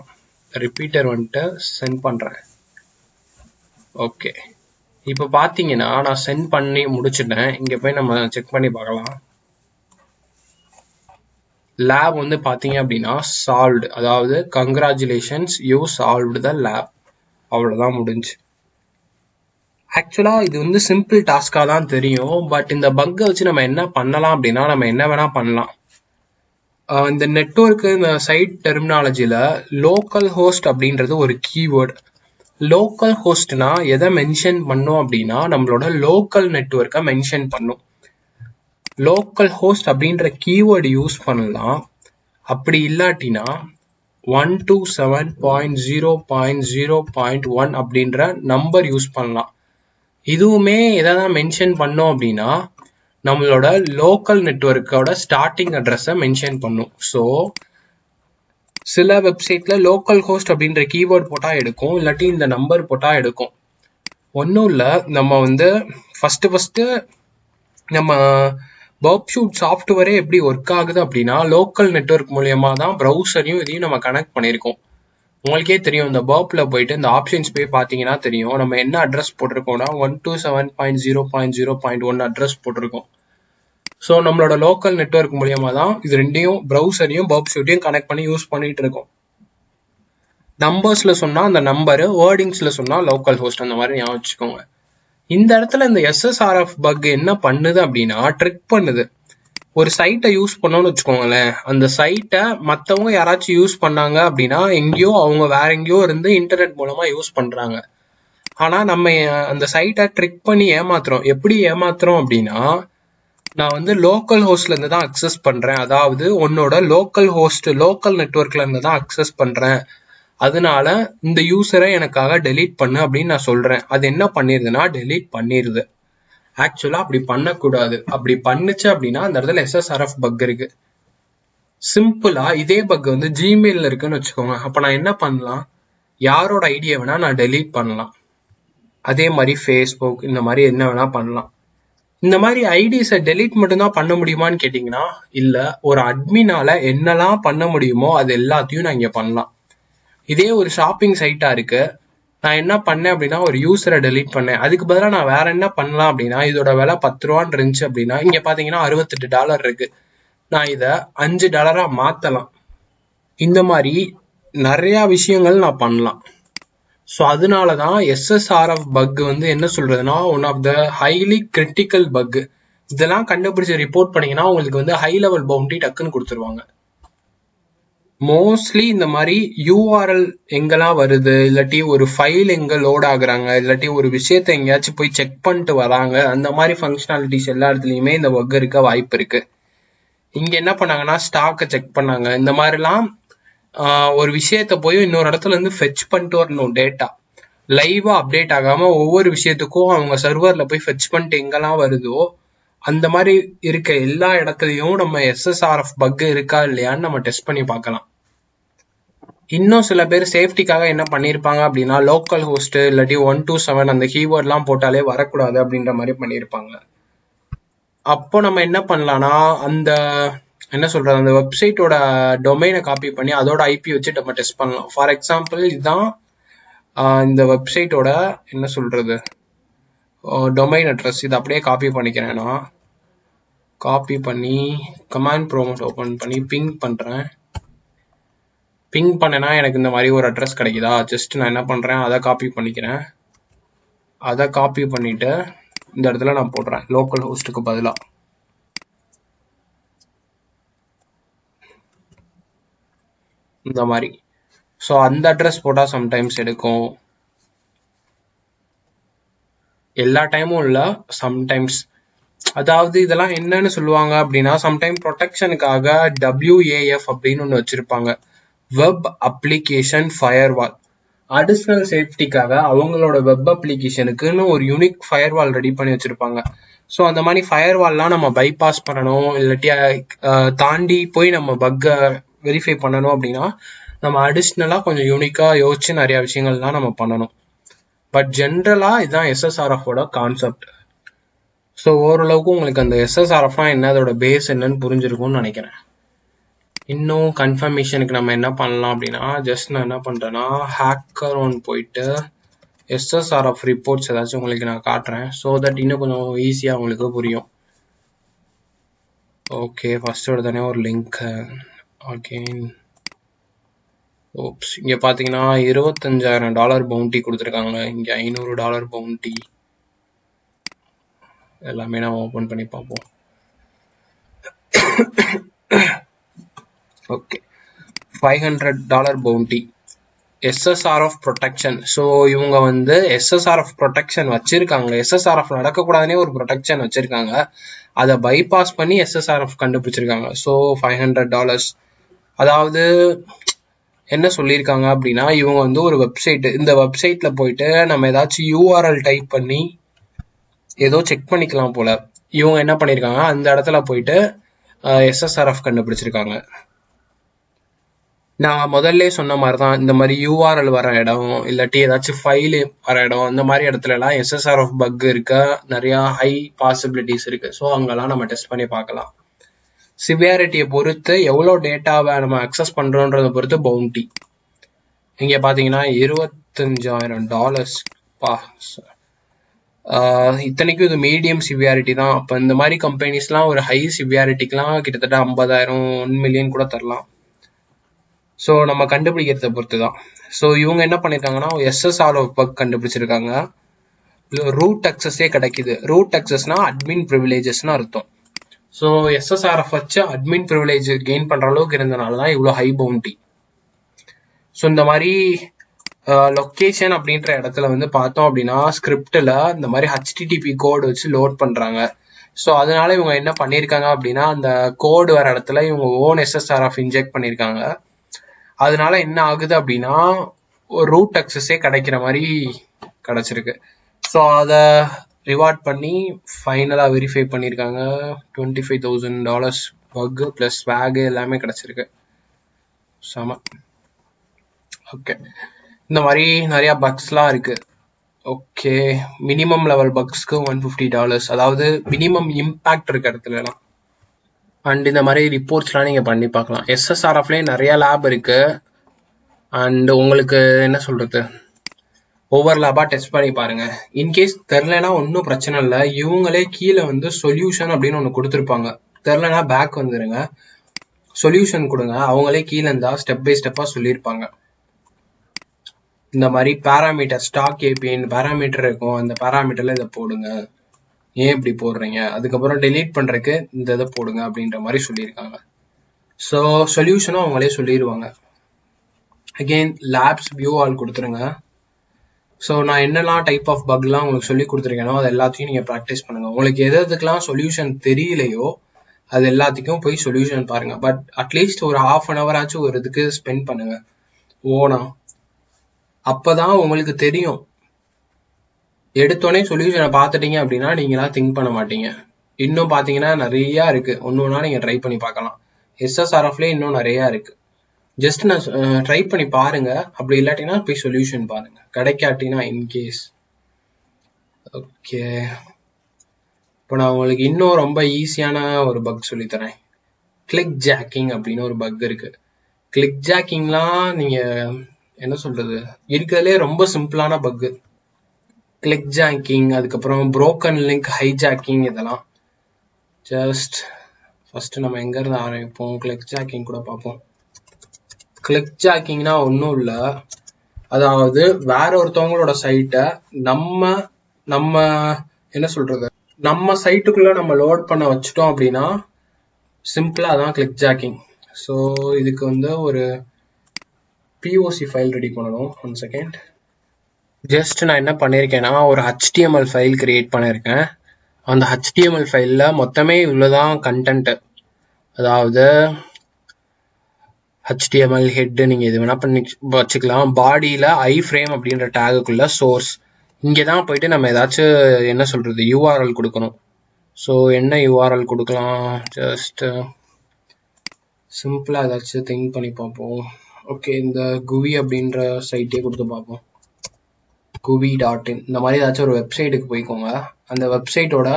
ரிப்பீட்டர் வந்துட்டு சென்ட் பண்ணுறேன். ஓகே, இப்போ பார்த்தீங்கன்னா நான் சென்ட் பண்ணி முடிச்சுட்டேன். இங்கே போய் நம்ம செக் பண்ணி பார்க்கலாம். லேப் வந்து பார்த்தீங்க அப்படின்னா சால்வ்டு, அதாவது congratulations you solved the lab, அவ்வளோதான் முடிஞ்சு. ஆக்சுவலாக இது வந்து சிம்பிள் டாஸ்காக தான் தெரியும், பட் இந்த பக்கை வச்சு நம்ம என்ன பண்ணலாம் அப்படின்னா நம்ம என்ன வேணா பண்ணலாம். இந்த நெட்வொர்க்கு இந்த சைட் டெர்மினாலஜியில் லோக்கல் ஹோஸ்ட் அப்படின்றது ஒரு கீவேர்டு. லோக்கல் ஹோஸ்ட்னா எதை மென்ஷன் பண்ணும் அப்படின்னா நம்மளோட லோக்கல் நெட்வொர்க்கை மென்ஷன் பண்ணும். லோக்கல் ஹோஸ்ட் அப்படின்ற கீவேர்டு யூஸ் பண்ணலாம். அப்படி இல்லாட்டினா 127.0.0.1 அப்படின்ற நம்பர் யூஸ் பண்ணலாம். இதுவுமே எதை தான் மென்ஷன் பண்ணோம் அப்படின்னா நம்மளோட லோக்கல் நெட்வொர்க்கோட ஸ்டார்டிங் அட்ரஸை மென்ஷன் பண்ணும். ஸோ சில வெப்சைட்ல லோக்கல் ஹோஸ்ட் அப்படின்ற கீவேர்ட் போட்டா எடுக்கும், இல்லாட்டி இந்த நம்பர் போட்டா எடுக்கும். ஒன்றும் இல்லை, நம்ம வந்து ஃபர்ஸ்ட் நம்ம பர்ப்ஷூட் சாஃப்ட்வேரே எப்படி ஒர்க் ஆகுது அப்படின்னா லோக்கல் நெட்வொர்க் மூலியமா தான் ப்ரௌசரையும் இதையும் நம்ம கனெக்ட் பண்ணியிருக்கோம். உங்களுக்கே தெரியும், இந்த பர்ப்ல போயிட்டு இந்த ஆப்ஷன்ஸ் போய் பார்த்தீங்கன்னா தெரியும் நம்ம என்ன அட்ரஸ் போட்டிருக்கோம்னா 127.0.0.1 அட்ரஸ் போட்டிருக்கோம். ஸோ நம்மளோட லோக்கல் நெட்வொர்க் மூலியமா தான் இது ரெண்டையும் ப்ரௌசரையும் பர்ப்ஷூட்டையும் கனெக்ட் பண்ணி யூஸ் பண்ணிட்டு இருக்கோம். நம்பர்ஸ்ல சொன்னா அந்த நம்பரு, வேர்டிங்ஸ்ல சொன்னா லோக்கல் ஹோஸ்ட், அந்த மாதிரி ஞாபகம் வச்சுக்கோங்க. இந்த இடத்துல இந்த SSRF பக் என்ன பண்ணுது அப்படின்னா ட்ரிக் பண்ணுது. ஒரு சைட்டை யூஸ் பண்ணோம்னு வச்சுக்கோங்களேன், அந்த சைட்டை மற்றவங்க யாராச்சும் யூஸ் பண்ணாங்க அப்படின்னா எங்கேயோ அவங்க வேற எங்கேயோ இருந்து இன்டர்நெட் மூலமா யூஸ் பண்றாங்க. ஆனா நம்ம அந்த சைட்டை ட்ரிக் பண்ணி ஏமாத்துறோம். எப்படி ஏமாத்துறோம் அப்படின்னா நான் வந்து லோக்கல் ஹோஸ்ட்ல இருந்து தான் அக்சஸ் பண்றேன், அதாவது உன்னோட லோக்கல் ஹோஸ்ட் லோக்கல் நெட்வொர்க்ல இருந்து தான் அக்சஸ் பண்றேன், அதனால இந்த யூசரை எனக்காக டெலீட் பண்ணு அப்படின்னு நான் சொல்றேன். அது என்ன பண்ணிருதுன்னா டெலீட் பண்ணிருது. ஆக்சுவலா அப்படி பண்ணக்கூடாது. அப்படி பண்ணுச்சு அப்படின்னா அந்த இடத்துல SSRF பக் இருக்கு. சிம்பிளா இதே பக் வந்து ஜிமெயில்ல இருக்குன்னு வச்சுக்கோங்க. அப்ப நான் என்ன பண்ணலாம், யாரோட ஐடியா வேணா நான் டெலீட் பண்ணலாம். அதே மாதிரி ஃபேஸ்புக் இந்த மாதிரி என்ன வேணா பண்ணலாம். இந்த மாதிரி ஐடிஸை டெலீட் மட்டும்தான் பண்ண முடியுமான்னு கேட்டீங்கன்னா இல்ல, ஒரு அட்மினால என்னெல்லாம் பண்ண முடியுமோ அது எல்லாத்தையும் நான் இங்க பண்ணலாம். இதே ஒரு ஷாப்பிங் சைட்டா இருக்கு, நான் என்ன பண்ணேன் அப்படின்னா ஒரு யூசரை டெலீட் பண்ணேன். அதுக்கு பதிலாக நான் வேற என்ன பண்ணலாம் அப்படின்னா இதோட விலை 10 ரூபான்னு இருந்துச்சு அப்படின்னா இங்க பாத்தீங்கன்னா $68 இருக்கு, நான் இதை $5 மாத்தலாம். இந்த மாதிரி நிறைய விஷயங்கள் நான் பண்ணலாம். ஸோ அதனால தான் எஸ்எஸ்ஆர்எஃப் பக் வந்து என்ன சொல்றதுன்னா one of the highly critical bug. இதெல்லாம் கண்டுபிடிச்சு ரிப்போர்ட் பண்ணீங்கன்னா உங்களுக்கு வந்து ஹை லெவல் பவுண்டி டக்குன்னு கொடுத்துருவாங்க. மோஸ்ட்லி இந்த மாதிரி யூஆர்எல் எங்கெல்லாம் வருது, இல்லாட்டி ஒரு ஃபைல் எங்க லோட் ஆகுறாங்க, இல்லாட்டி ஒரு விஷயத்தை எங்கேயாச்சும் போய் செக் பண்ணிட்டு வராங்க, அந்த மாதிரி ஃபங்க்ஷனாலிட்டிஸ் எல்லா இடத்துலையுமே இந்த பக் இருக்க வாய்ப்பு இருக்கு. இங்க என்ன பண்ணாங்கன்னா ஸ்டாக்கை செக் பண்ணாங்க. இந்த மாதிரிலாம் ஒரு விஷயத்த போய் இன்னொரு இடத்துல இருந்து ஃபெச் பண்ணிட்டு வரணும். டேட்டா லைவா அப்டேட் ஆகாம ஒவ்வொரு விஷயத்துக்கும் அவங்க சர்வர்ல போய் ஃபெச் பண்ணிட்டு எங்கெல்லாம் வருதோ அந்த மாதிரி இருக்க எல்லா இடத்துலையும் நம்ம எஸ்எஸ்ஆர்எஃப் பக் இருக்கா இல்லையான்னு நம்ம டெஸ்ட் பண்ணி பார்க்கலாம். இன்னும் சில பேர் சேஃப்டிக்காக என்ன பண்ணியிருப்பாங்க அப்படின்னா லோக்கல் ஹோஸ்ட் இல்லாட்டி 127 அந்த கீவேர்ட்லாம் போட்டாலே வரக்கூடாது அப்படின்ற மாதிரி பண்ணியிருப்பாங்க. அப்போ நம்ம என்ன பண்ணலாம்னா அந்த என்ன சொல்றது அந்த வெப்சைட்டோட டொமைனை காப்பி பண்ணி அதோட ஐபி வச்சு நம்ம டெஸ்ட் பண்ணலாம். ஃபார் எக்ஸாம்பிள் இதுதான் இந்த வெப்சைட்டோட என்ன சொல்றது டொமைன் அட்ரஸ். இது அப்படியே காப்பி பண்ணிக்கிறேன். நான் காப்பி பண்ணி கமாண்ட் ப்ரோமோட் ஓப்பன் பண்ணி பிங் பண்றேன். பிங் பண்ணேன்னா எனக்கு இந்த மாதிரி ஒரு அட்ரஸ் கிடைக்குதா, ஜஸ்ட் நான் என்ன பண்றேன் அதை காப்பி பண்ணிக்கிறேன். அதை காப்பி பண்ணிட்டு இந்த இடத்துல நான் போடுறேன் லோக்கல் ஹோஸ்ட்டுக்கு பதிலா. இந்த மாதிரி ஸோ அந்த அட்ரஸ் போட்டால் சம்டைம்ஸ் எடுக்கும், எல்லா டைமும் இல்லை சம்டைம்ஸ். அதாவது இதெல்லாம் என்னன்னு சொல்லுவாங்க அப்படின்னா சம்டைம் ப்ரொடெக்ஷனுக்காக WAF அப்படின்னு ஒன்று வச்சிருப்பாங்க, வெப் அப்ளிகேஷன் ஃபயர்வால். அடிஷ்னல் சேஃப்டிக்காக அவங்களோட வெப் அப்ளிகேஷனுக்குன்னு ஒரு யூனிக் ஃபயர்வால் ரெடி பண்ணி வச்சிருப்பாங்க. ஸோ அந்த மாதிரி ஃபயர்வால்லாம் நம்ம பைபாஸ் பண்ணணும் இல்லாட்டி தாண்டி போய் நம்ம பக்கை வெரிஃபை பண்ணணும் அப்படின்னா நம்ம அடிஷ்னலாக கொஞ்சம் யூனிக்காக யோசிச்சு நிறைய விஷயங்கள்லாம் நம்ம பண்ணணும். பட் ஜென்ரலாக இதுதான் எஸ்எஸ்ஆர்எஃபோட கான்செப்ட். ஸோ ஓரளவுக்கு உங்களுக்கு அந்த எஸ்எஸ்ஆர்எஃப்னா என்ன, அதோட பேஸ் என்னன்னு புரிஞ்சிருக்கும்னு நினைக்கிறேன். இன்னும் கன்ஃபர்மேஷனுக்கு நம்ம என்ன பண்ணலாம் அப்படின்னா ஜஸ்ட் நான் என்ன பண்ணுறேன்னா ஹேக்கர் ஒன் போயிட்டு எஸ்எஸ்ஆர்எஃப் ரிப்போர்ட்ஸ் ஏதாச்சும் உங்களுக்கு நான் காட்டுறேன். ஸோ தட் இன்னும் கொஞ்சம் ஈஸியாக உங்களுக்கு புரியும். ஓகே, ஃபர்ஸ்ட் தானே ஒரு லிங்க் அகெயின். ஓப்ஸ், இங்கே பார்த்தீங்கன்னா $25,000 பவுண்டி கொடுத்துருக்காங்க. இங்கே $500 பவுண்டி. எல்லாமே நான் ஓப்பன் பண்ணி பார்ப்போம். Okay, $500 bounty SSRF protection. So இவங்க வந்து எஸ்எஸ்ஆர்எஃப் ப்ரொடெக்ஷன் வச்சிருக்காங்க, எஸ்எஸ்ஆர்எஃப் நடக்கக்கூடாதுனே ஒரு ப்ரொடெக்ஷன் வச்சிருக்காங்க, அதை பைபாஸ் பண்ணி எஸ்எஸ்ஆர்எஃப் கண்டுபிடிச்சிருக்காங்க. ஸோ $500. அதாவது என்ன சொல்லியிருக்காங்க அப்படின்னா இவங்க வந்து ஒரு வெப்சைட், இந்த வெப்சைட்ல போயிட்டு நம்ம ஏதாச்சும் யூஆர்எல் டைப் பண்ணி ஏதோ செக் பண்ணிக்கலாம் போல. இவங்க என்ன பண்ணியிருக்காங்க அந்த இடத்துல போயிட்டு எஸ்எஸ்ஆர்எஃப் கண்டுபிடிச்சிருக்காங்க. நான் முதல்ல சொன்ன மாதிரி தான் இந்த மாதிரி யூஆர்எல் வர இடம் இல்லாட்டி ஏதாச்சும் ஃபைல் வர இடம் அந்த மாதிரி இடத்துல எல்லாம் எஸ்எஸ்ஆர்எஃப் பக் இருக்க நிறைய ஹை பாசிபிலிட்டிஸ் இருக்கு. ஸோ அங்கெல்லாம் நம்ம டெஸ்ட் பண்ணி பார்க்கலாம். சிவியாரிட்டியை பொறுத்து எவ்வளோ டேட்டாவை நம்ம அக்சஸ் பண்றோன்றதை பொறுத்து பவுண்டி. இங்க பாத்தீங்கன்னா $25,000. இத்தனைக்கும் இது மீடியம் சிவியாரிட்டி தான். அப்போ இந்த மாதிரி கம்பெனிஸ்லாம் ஒரு ஹை சிவியாரிட்டிக்கெலாம் கிட்டத்தட்ட 50,000 1 மில்லியன் கூட தரலாம். ஸோ நம்ம கண்டுபிடிக்கிறத பொறுத்து தான். ஸோ இவங்க என்ன பண்ணியிருக்காங்கன்னா எஸ்எஸ்ஆர்எஃப் பக் கண்டுபிடிச்சிருக்காங்க. ரூட் அக்சஸே கிடைக்குது. ரூட் அக்சஸ்னா அட்மின் ப்ரிவிலேஜஸ்னு அர்த்தம். ஸோ எஸ்எஸ்ஆர்எஃப் வச்சு அட்மின் ப்ரிவிலேஜ் கெயின் பண்ற அளவுக்கு இருந்தனால தான் இவ்வளோ ஹை பவுண்டி. ஸோ இந்த மாதிரி லொக்கேஷன் அப்படின்ற இடத்துல வந்து பார்த்தோம் அப்படின்னா ஸ்கிரிப்டில் இந்த மாதிரி HTTP கோடு வச்சு லோட் பண்ணுறாங்க. ஸோ அதனால இவங்க என்ன பண்ணியிருக்காங்க அப்படின்னா அந்த கோடு வர இடத்துல இவங்க ஓன் எஸ்எஸ்ஆர்எஃப் இன்ஜெக்ட் பண்ணியிருக்காங்க. அதனால என்ன ஆகுது அப்படின்னா ஒரு ரூட் அக்சஸே கிடைக்கிற மாதிரி கிடைச்சிருக்கு. ஸோ அதை ரிவார்ட் பண்ணி ஃபைனலாக வெரிஃபை பண்ணியிருக்காங்க. $25,000 பக் ப்ளஸ் ஸ்வாக் எல்லாமே கிடைச்சிருக்கு. செம. ஓகே, இந்த மாதிரி நிறைய பக்ஸ்லாம் இருக்கு. ஓகே, மினிமம் லெவல் பக்ஸ்க்கு $150, அதாவது மினிமம் இம்பேக்ட் இருக்க இடத்துலலாம். அண்ட் இந்த மாதிரி ரிப்போர்ட்ஸ்லாம் நீங்கள் பண்ணி பார்க்கலாம். எஸ்எஸ்ஆர்எஃப்லேயே நிறைய லேப் இருக்கு. அண்ட் உங்களுக்கு என்ன சொல்றது ஓவர்லாப்பாக டெஸ்ட் பண்ணி பாருங்க. இன்கேஸ் தெரிலனா ஒன்றும் பிரச்சனை இல்லை, இவங்களே கீழே வந்து சொல்யூஷன் அப்படின்னு ஒன்று கொடுத்துருப்பாங்க. தெரிலனா பேக் வந்துருங்க. சொல்யூஷன் கொடுங்க. அவங்களே கீழே இருந்தா ஸ்டெப் பை ஸ்டெப்பா சொல்லியிருப்பாங்க. இந்த மாதிரி பேராமீட்டர் ஸ்டாக் ஏபின்னு பேராமீட்டர் இருக்கும், அந்த பேராமீட்டர்ல இதை போடுங்க, ஏன் இப்படி போடுறீங்க, அதுக்கப்புறம் டெலீட் பண்றதுக்கு இந்த இதை போடுங்க அப்படின்ற மாதிரி சொல்லியிருக்காங்க. ஸோ சொல்யூஷனும் அவங்களே சொல்லிடுவாங்க. அகெயின் லேப்ஸ் வியூ ஆல் கொடுத்துருங்க. ஸோ நான் என்னெல்லாம் டைப் ஆஃப் பக்லாம் உங்களுக்கு சொல்லி கொடுத்துருக்கேனோ அது எல்லாத்தையும் நீங்கள் ப்ராக்டிஸ் பண்ணுங்க. உங்களுக்கு எதுக்கெல்லாம் சொல்யூஷன் தெரியலையோ அது எல்லாத்துக்கும் போய் சொல்யூஷன் பாருங்க. பட் அட்லீஸ்ட் ஒரு 1/2 hour ஆச்சும் ஒரு இதுக்கு ஸ்பெண்ட் பண்ணுங்க ஓனா. அப்பதான் உங்களுக்கு தெரியும். எடுத்தோடனே சொல்யூஷனை பார்த்துட்டீங்க அப்படின்னா நீங்களா திங்க் பண்ண மாட்டீங்க. இன்னும் பார்த்தீங்கன்னா நிறைய இருக்கு, ஒன்று ஒன்றா நீங்கள் ட்ரை பண்ணி பார்க்கலாம். SSRFலேயே இன்னும் நிறையா இருக்கு. ஜஸ்ட் நான் ட்ரை பண்ணி பாருங்க. அப்படி இல்லாட்டினா போய் சொல்யூஷன் பாருங்க, கிடைக்காட்டினா இன்கேஸ். ஓகே, இப்போ நான் உங்களுக்கு இன்னும் ரொம்ப ஈஸியான ஒரு பக் சொல்லித்தரேன். கிளிக் ஜாக்கிங் அப்படின்னு ஒரு பக் இருக்கு. கிளிக் ஜாக்கிங்லாம் நீங்க என்ன சொல்றது, இருக்கிறதுலே ரொம்ப சிம்பிளான பக். கிளிக் ஜாக்கிங், அதுக்கப்புறம் புரோக்கன் லிங்க் ஹைஜாக்கிங், இதெல்லாம் ஜஸ்ட் ஃபர்ஸ்ட் நம்ம எங்க இருந்து ஆரம்பிப்போம். கிளிக் ஜாக்கிங் கூட பார்ப்போம். கிளிக் ஜாக்கிங்னா ஒன்றும் இல்லை, அதாவது வேற ஒருத்தவங்களோட சைட்டை நம்ம என்ன சொல்றது, நம்ம சைட்டுக்குள்ள நம்ம லோட் பண்ண வச்சுட்டோம் அப்படின்னா சிம்பிளா அதான் கிளிக் ஜாக்கிங். ஸோ இதுக்கு ஒரு POC ஃபைல் ரெடி பண்ணணும். 1 செகண்ட். ஜஸ்ட் நான் என்ன பண்ணியிருக்கேன்னா ஒரு HTML ஃபைல் கிரியேட் பண்ணியிருக்கேன். அந்த HTML ஃபைலில் மொத்தமே இவ்வளோதான் கண்டென்ட். அதாவது HTML ஹெட் நீங்கள் எது வேணால் பண்ணி வச்சுக்கலாம். பாடியில் iframe அப்படின்ற டேகுக்குள்ள சோர்ஸ், இங்கே தான் போயிட்டு நம்ம ஏதாச்சும் என்ன சொல்கிறது URL கொடுக்கணும். ஸோ என்ன URL கொடுக்கலாம், ஜஸ்ட் சிம்பிளாக ஏதாச்சும் திங்க் பண்ணி பார்ப்போம். ஓகே, இந்த குவி அப்படின்ற சைட்டே கொடுத்து பார்ப்போம். guvi.in இந்த மாதிரி ஏதாச்சும் ஒரு வெப்சைட்டுக்கு போய்க்கோங்க. அந்த வெப்சைட்டோட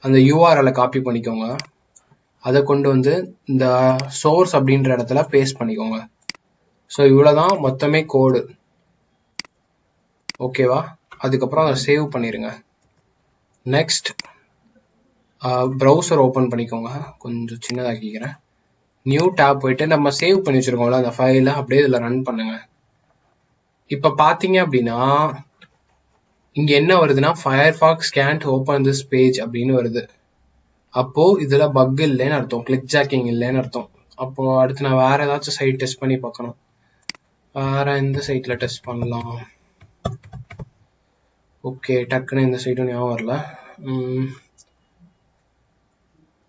அந்த URL காப்பி பண்ணிக்கோங்க. அதை கொண்டு வந்து இந்த சோர்ஸ் அப்படின்ற இடத்துல பேஸ்ட் பண்ணிக்கோங்க. ஸோ இவ்வளோதான் மொத்தமே கோடு. ஓகேவா? அதுக்கப்புறம் அதை சேவ் பண்ணிடுங்க. நெக்ஸ்ட் ப்ரௌசர் ஓப்பன் பண்ணிக்கோங்க. கொஞ்சம் சின்னதாக்கிக்கிறேன். நியூ டேப் போயிட்டு நம்ம சேவ் பண்ணி வச்சிருக்கோம்ல அந்த ஃபைலை அப்படியே இதில் ரன் பண்ணுங்க. இப்போ பார்த்தீங்க அப்படின்னா இங்க என்ன வருதுன்னா Firefox can't open this page அப்படின்னு வருது. அப்போ இதுல பக் இல்லைன்னு அர்த்தம், கிளிக் ஜாக்கிங் இல்லைன்னு அர்த்தம். அப்போ அடுத்து நான் வேற ஏதாச்சும் சைட் டெஸ்ட் பண்ணி பார்க்கணும். வேற எந்த சைட்ல டெஸ்ட் பண்ணலாம்? ஓகே, டக்குன்னு இந்த சைட்டும் ஞாபகம் வரல.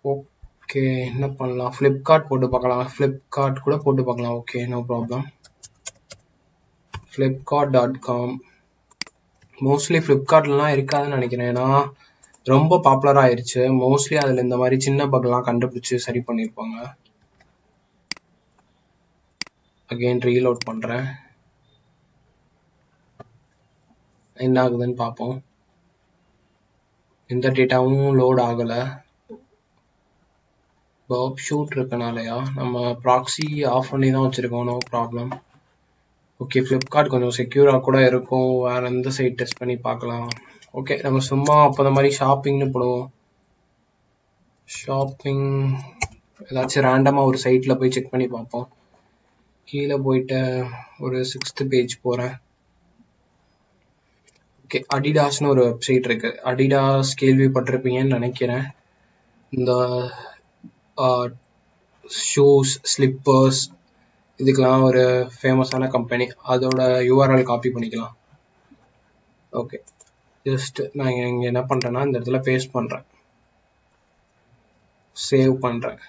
ஓகே, என்ன பண்ணலாம்? ஃப்ளிப்கார்ட் போட்டு பார்க்கலாம். ஃப்ளிப்கார்ட் கூட போட்டு பார்க்கலாம். Okay, no problem. flipkart.com mostly ஃப்ளிப்கார்ட்லாம் இருக்காதுன்னு நினைக்கிறேன், ஏன்னா ரொம்ப பாப்புலர் ஆயிடுச்சு. மோஸ்ட்லி அதில் இந்த மாதிரி சின்ன பக்லாம் கண்டுபிடிச்சு சரி பண்ணியிருப்பாங்க. அகெயின் ரீலோட் பண்ணுறேன், என்ன ஆகுதுன்னு பார்ப்போம். எந்த டேட்டாவும் லோட் ஆகலை. பர்ப் ஷூட் இருக்கனாலயா? நம்ம ப்ராக்ஸி ஆஃப் பண்ணி தான் வச்சுருக்கோம், நோ ப்ராப்ளம். ஓகே, ஃப்ளிப்கார்ட் கொஞ்சம் செக்யூராக கூட இருக்கும். வேறு எந்த சைட் டெஸ்ட் பண்ணி பார்க்கலாம். ஓகே, நம்ம சும்மா அப்போ இந்த மாதிரி ஷாப்பிங்னு போடுவோம். ஷாப்பிங் ஏதாச்சும் ரேண்டமாக ஒரு சைட்டில் போய் செக் பண்ணி பார்ப்போம். கீழே போயிட்டு ஒரு 6th பேஜ் போகிறேன். ஓகே, அடிடாஸ்னு ஒரு வெப்சைட் இருக்கு. அடிடாஸ் கேள்விப்பட்டிருப்பீங்கன்னு நினைக்கிறேன். இந்த ஷூஸ், ஸ்லிப்பர்ஸ் இதுக்கெல்லாம் ஒரு ஃபேமஸான கம்பெனி. அதோட URL காப்பி பண்ணிக்கலாம். ஓகே, ஜஸ்ட் நான் இங்கே என்ன பண்ணுறேன்னா இந்த இடத்துல பேஸ்ட் பண்ணுறேன், சேவ் பண்ணுறேன்